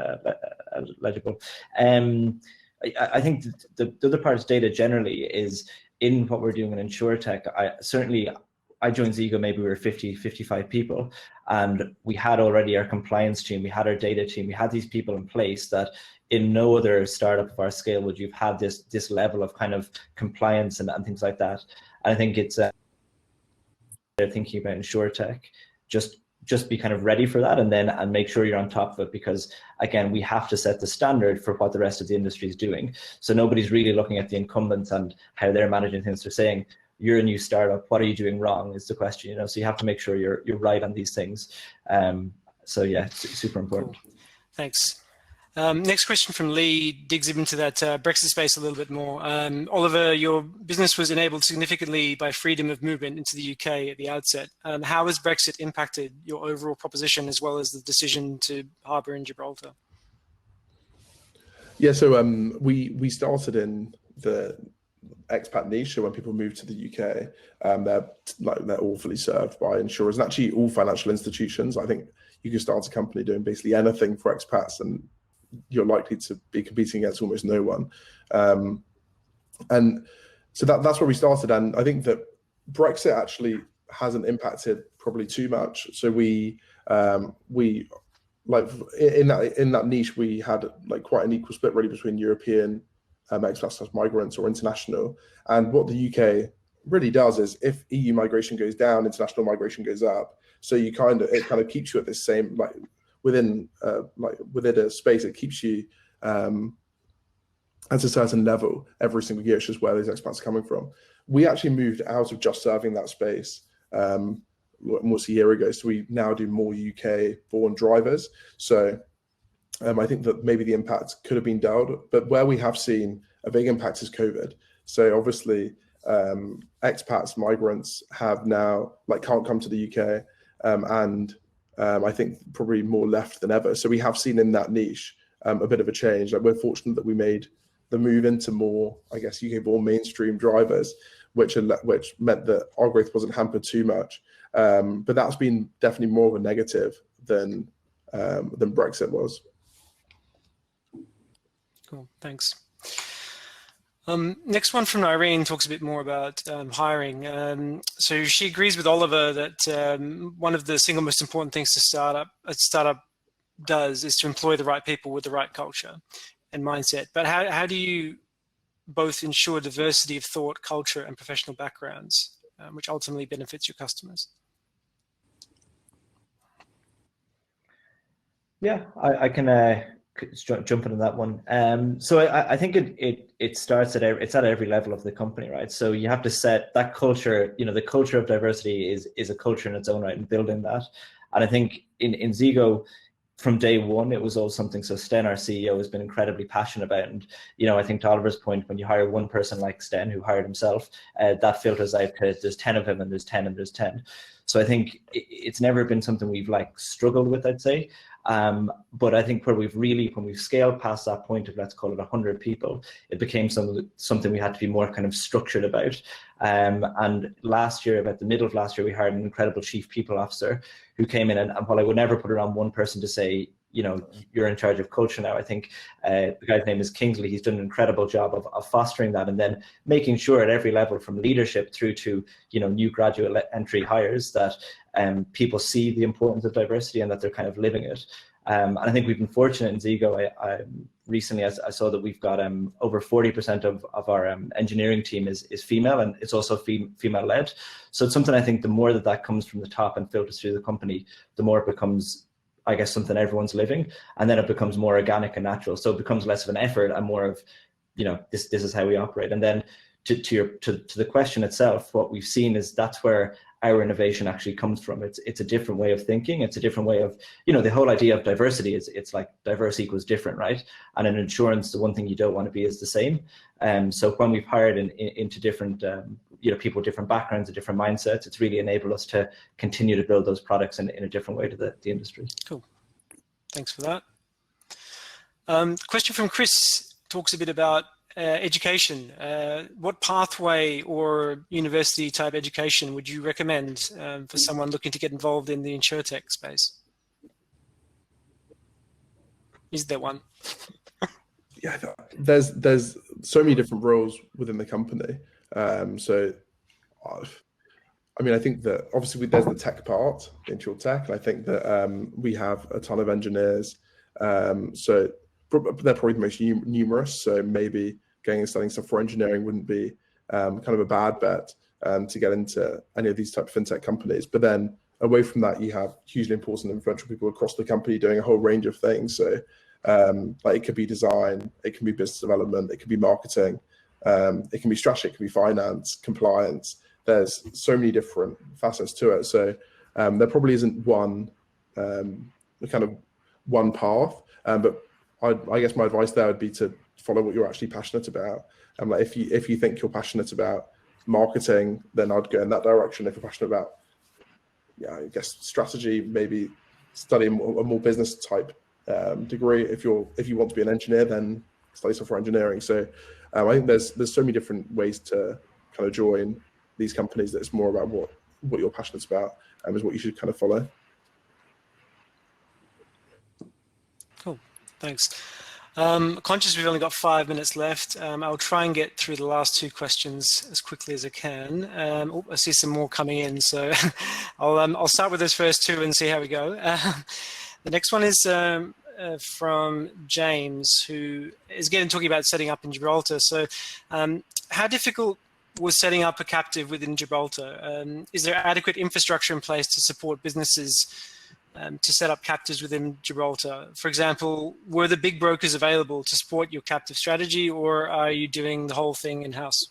legible. I think the other part of data generally is in what we're doing in Insurtech. I joined Zego, maybe we were 55 people, and we had already our compliance team, we had our data team, we had these people in place that in no other startup of our scale would you've had this level of kind of compliance and things like that. And I think it's they're thinking about Insurtech, just be kind of ready for that, and make sure you're on top of it, because again, we have to set the standard for what the rest of the industry is doing. So nobody's really looking at the incumbents and how they're managing things. They're saying, you're a new startup, what are you doing wrong is the question, you know, so you have to make sure you're right on these things. So yeah, it's super important. Cool. Thanks. Next question from Lee digs into that Brexit space a little bit more. Oliver, your business was enabled significantly by freedom of movement into the UK at the outset. How has Brexit impacted your overall proposition as well as the decision to harbour in Gibraltar? Yeah, so we started in the expat niche. So when people move to the UK, they're all fully served by insurers, and actually all financial institutions. I think you can start a company doing basically anything for expats, and you're likely to be competing against almost no one. And so that's where we started. And I think that Brexit actually hasn't impacted probably too much. So we like in that niche, we had like quite an equal split really between European expats, migrants, or international. And what the UK really does is, if EU migration goes down, international migration goes up. So it kind of keeps you at this same, like within a space, it keeps you at a certain level every single year. It's just where those expats are coming from. We actually moved out of just serving that space almost a year ago. So we now do more UK-born drivers. So I think that maybe the impact could have been dulled, but where we have seen a big impact is COVID. So obviously, expats, migrants have now can't come to the UK, and I think probably more left than ever. So we have seen in that niche a bit of a change. Like, we're fortunate that we made the move into more, I guess, UK-born mainstream drivers, which meant that our growth wasn't hampered too much. But that's been definitely more of a negative than Brexit was. Cool, thanks. Next one from Irene talks a bit more about hiring. So she agrees with Oliver that one of the single most important things a startup does is to employ the right people with the right culture and mindset. But how do you both ensure diversity of thought, culture, and professional backgrounds, which ultimately benefits your customers? Yeah, I can jump into that one. So I think it starts at every level of the company, right? So you have to set that culture. The culture of diversity is a culture in its own right, and building that. And I think in Zego, from day one, it was always something. So Sten, our CEO, has been incredibly passionate about. And I think to Oliver's point, when you hire one person like Sten, who hired himself, that filters out to there's 10 of him, and there's 10, and there's 10. So I think it's never been something we've struggled with, I'd say. But I think when we've scaled past that point of, let's call it 100 people, it became something we had to be more kind of structured about. And last year, about the middle of last year, we hired an incredible chief people officer who came in, and while I would never put it on one person to say, you're in charge of culture now, I think the guy's name is Kingsley. He's done an incredible job of fostering that, and then making sure at every level, from leadership through to new graduate entry hires, that people see the importance of diversity and that they're kind of living it. And I think we've been fortunate in Zego. Recently, I saw that we've got over 40% of our engineering team is female, and it's also female-led. So it's something, I think, the more that comes from the top and filters through the company, the more it becomes, I guess, something everyone's living, and then it becomes more organic and natural. So it becomes less of an effort and more of, this is how we operate. And then to the question itself, what we've seen is that's where our innovation actually comes from. It's a different way of thinking. It's a different way of, the whole idea of diversity is, it's like diverse equals different, right? And in insurance, the one thing you don't want to be is the same. So when we've hired into different, people with different backgrounds and different mindsets, it's really enabled us to continue to build those products in a different way to the industry. Cool. Thanks for that. Question from Chris talks a bit about education. What pathway or university type education would you recommend for someone looking to get involved in the Insurtech space? Is there one? Yeah, there's so many different roles within the company. So, I think that obviously there's the tech part, Insurtech, and I think that we have a ton of engineers. So they're probably the most numerous. So maybe going and studying software engineering wouldn't be kind of a bad bet to get into any of these type of fintech companies. But then away from that, you have hugely important and influential people across the company doing a whole range of things. So it could be design, it can be business development, it could be marketing, it can be strategy, it can be finance, compliance. There's so many different facets to it. So there probably isn't one kind of one path. But I guess my advice there would be to follow what you're actually passionate about. Like if you think you're passionate about marketing, then I'd go in that direction. If you're passionate about, I guess strategy, maybe study a more business type degree. If you want to be an engineer, then study software engineering. So I think there's so many different ways to kind of join these companies that it's more about what you're passionate about is what you should kind of follow. Cool, thanks. Conscious we've only got 5 minutes left. I'll try and get through the last two questions as quickly as I can. I see some more coming in, so I'll start with those first two and see how we go. The next one is from James, who is again talking about setting up in Gibraltar. So how difficult was setting up a captive within Gibraltar? Is there adequate infrastructure in place to support businesses to set up captives within Gibraltar? For example, were the big brokers available to support your captive strategy, or are you doing the whole thing in-house?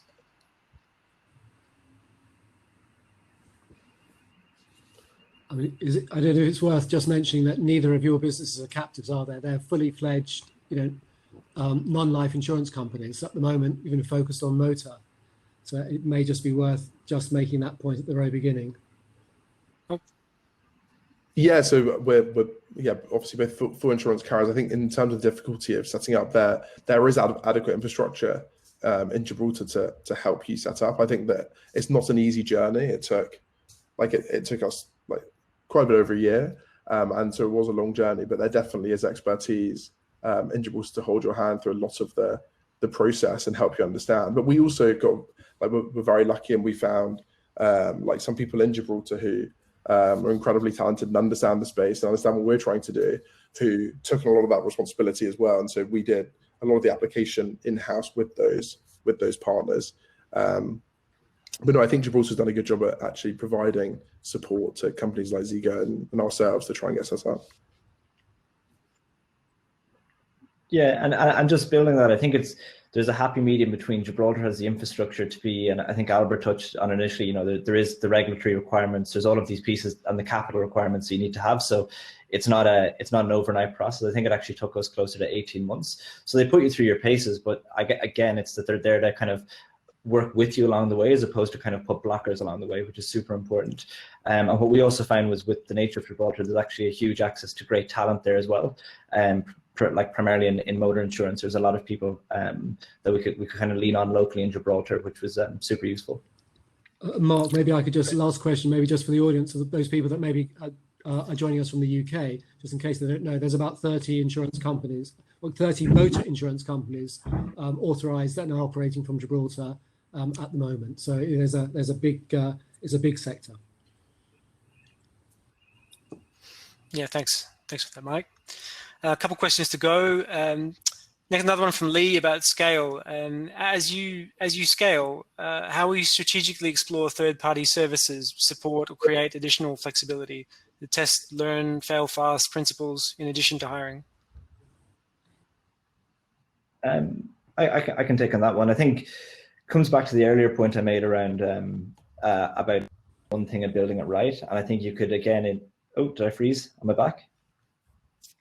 I mean, I don't know if it's worth just mentioning that neither of your businesses are captives, are they? They're fully fledged, non-life insurance companies at the moment, even focused on motor. So it may just be worth just making that point at the very beginning. Yeah, so we're obviously both full insurance carriers. I think in terms of difficulty of setting up there is adequate infrastructure in Gibraltar to help you set up. I think that it's not an easy journey. It took like it took us like quite a bit over a year, and so it was a long journey. But there definitely is expertise in Gibraltar to hold your hand through a lot of the process and help you understand. But we also got like we're very lucky, and we found like some people in Gibraltar who are incredibly talented and understand the space and understand what we're trying to do, who took on a lot of that responsibility as well. And so we did a lot of the application in-house with those partners. But no, I think Gibraltar's done a good job at actually providing support to companies like Zego and ourselves to try and get set up. Yeah, and just building that, I think there's a happy medium between Gibraltar has the infrastructure to be, and I think Albert touched on initially, there is the regulatory requirements, there's all of these pieces and the capital requirements you need to have. So it's not an overnight process. I think it actually took us closer to 18 months. So they put you through your paces, but again, it's that they're there to kind of work with you along the way, as opposed to kind of put blockers along the way, which is super important. And what we also found was with the nature of Gibraltar, there's actually a huge access to great talent there as well. Like primarily in motor insurance, there's a lot of people that we could kind of lean on locally in Gibraltar, which was super useful. Mark, maybe I could just, last question, maybe just for the audience, those people that maybe are joining us from the UK, just in case they don't know, there's about 30 insurance companies, or 30 motor insurance companies authorised and are operating from Gibraltar at the moment. So there's a big sector. Yeah, thanks for that, Mike. A couple questions to go. Next, another one from Lee about scale. As you scale, how will you strategically explore third-party services, support, or create additional flexibility? The test, learn, fail fast principles in addition to hiring. I can take on that one. I think it comes back to the earlier point I made around about one thing and building it right. And I think you could again. Oh, did I freeze? Am I back?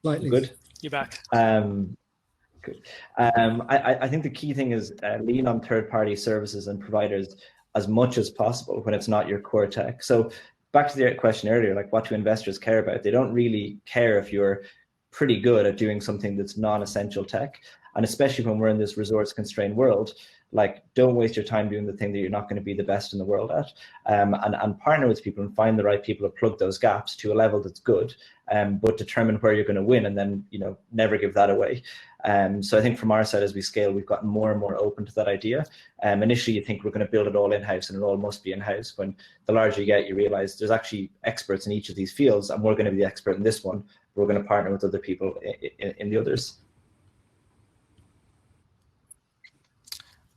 Slightly. Good. You're back. Good. I think the key thing is lean on third-party services and providers as much as possible when it's not your core tech. So back to the question earlier, like what do investors care about? They don't really care if you're pretty good at doing something that's non-essential tech. And especially when we're in this resource-constrained world, like don't waste your time doing the thing that you're not going to be the best in the world at, and partner with people and find the right people to plug those gaps to a level that's good, but determine where you're going to win and then never give that away. So I think from our side, as we scale, we've gotten more and more open to that idea. Initially, you think we're going to build it all in-house and it all must be in-house. When the larger you get, you realize there's actually experts in each of these fields, and we're going to be the expert in this one. We're going to partner with other people in the others.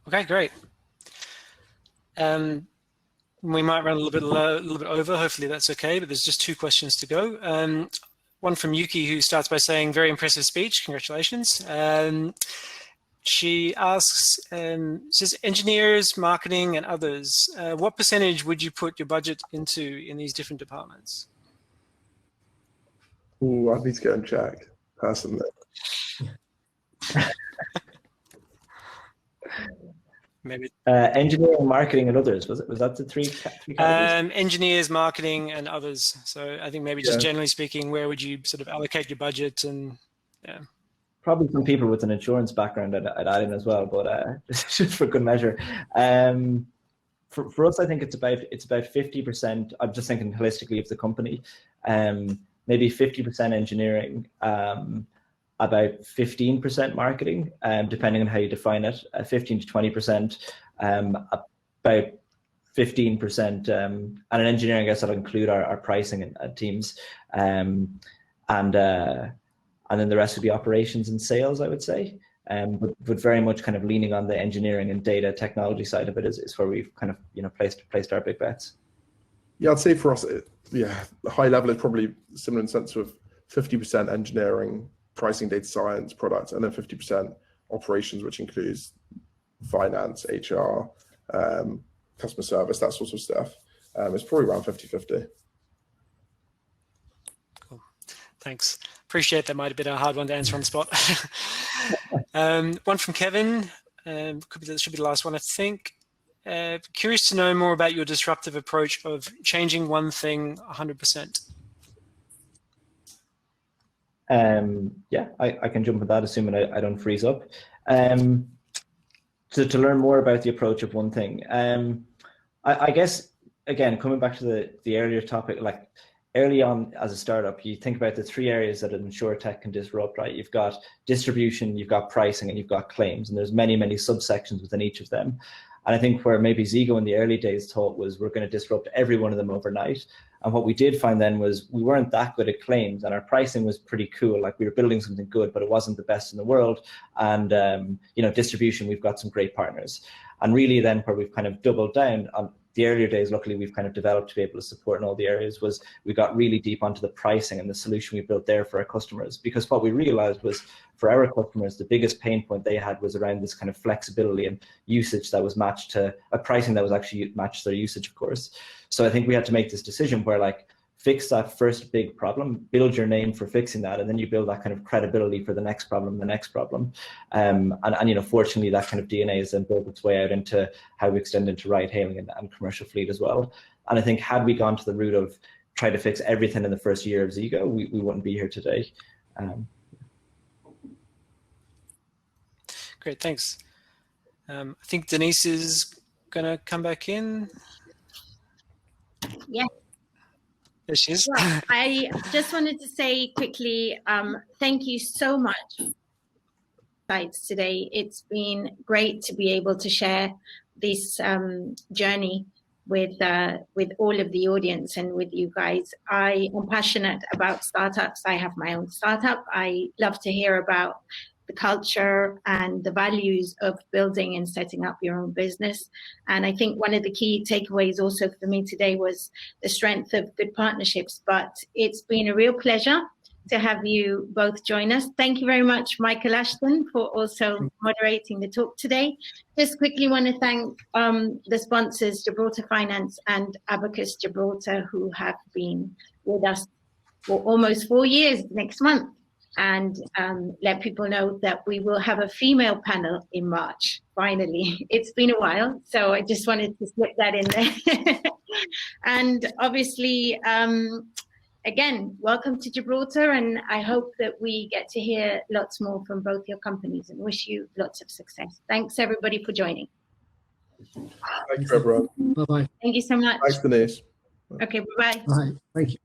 Okay, great. We might run a little bit over. Hopefully that's okay, but there's just 2 questions to go. One from Yuki, who starts by saying, very impressive speech, congratulations. She asks, says engineers, marketing and others, what percentage would you put your budget into in these different departments? Oh, I need to go and check personally. Maybe engineering, marketing, and others. Was that the three categories? Engineers, marketing, and others. So I think maybe just generally speaking, where would you sort of allocate your budget? And yeah, probably some people with an insurance background I'd add in as well, but just for good measure. For us, I think it's about 50%. I'm just thinking holistically of the company. Maybe 50% engineering. About 15% marketing, depending on how you define it, 15 to 20%, about 15%, and in engineering, I guess that'll include our pricing and teams, and then the rest would be operations and sales, I would say, but very much kind of leaning on the engineering and data technology side of it is where we've kind of placed our big bets. Yeah, I'd say for us, the high level is probably similar in the sense of 50% engineering, pricing, data science, product, and then 50% operations, which includes finance, HR, customer service, that sort of stuff. It's probably around 50-50. Cool. Thanks. Appreciate that. Might have been a hard one to answer on the spot. One from Kevin. That should be the last one, I think. Curious to know more about your disruptive approach of changing one thing 100%. Yeah, I can jump at that, assuming I don't freeze up. To learn more about the approach of one thing, I guess again, coming back to the earlier topic, like early on as a startup, you think about the 3 areas that an Insurtech can disrupt, right? You've got distribution, you've got pricing, and you've got claims, and there's many, many subsections within each of them. And I think where maybe Zego in the early days thought was we're going to disrupt every one of them overnight. And what we did find then was we weren't that good at claims, and our pricing was pretty cool. Like, we were building something good, but it wasn't the best in the world. And, you know, distribution, we've got some great partners. And really then where we've kind of doubled down on the earlier days, luckily we've kind of developed to be able to support in all the areas, was we got really deep onto the pricing and the solution we built there for our customers. Because what we realized was for our customers, the biggest pain point they had was around this kind of flexibility and usage that was matched to a pricing that was actually matched their usage, of course. So I think we had to make this decision where, like, fix that first big problem, build your name for fixing that, and then you build that kind of credibility for the next problem, and you know, fortunately that kind of DNA has then built its way out into how we extend into ride hailing and commercial fleet as well. And I think had we gone to the route of try to fix everything in the first year of Zego, we wouldn't be here today. Great, thanks. I think Denise is gonna come back in. Yeah. There she is. Well, I just wanted to say quickly, thank you so much today. It's been great to be able to share this journey with all of the audience and with you guys. I am passionate about startups. I have my own startup. I love to hear about the culture and the values of building and setting up your own business. And I think one of the key takeaways also for me today was the strength of good partnerships. But it's been a real pleasure to have you both join us. Thank you very much, Michael Ashton, for also moderating the talk today. Just quickly want to thank the sponsors, Gibraltar Finance and Abacus Gibraltar, who have been with us for almost 4 years next month. And let people know that we will have a female panel in March, finally. It's been a while, so I just wanted to slip that in there. And obviously, again, welcome to Gibraltar, and I hope that we get to hear lots more from both your companies, and wish you lots of success. Thanks, everybody, for joining. Thank you, everyone. Bye-bye. Thank you so much. Thanks, Denise. Okay, bye-bye. Bye. Thank you.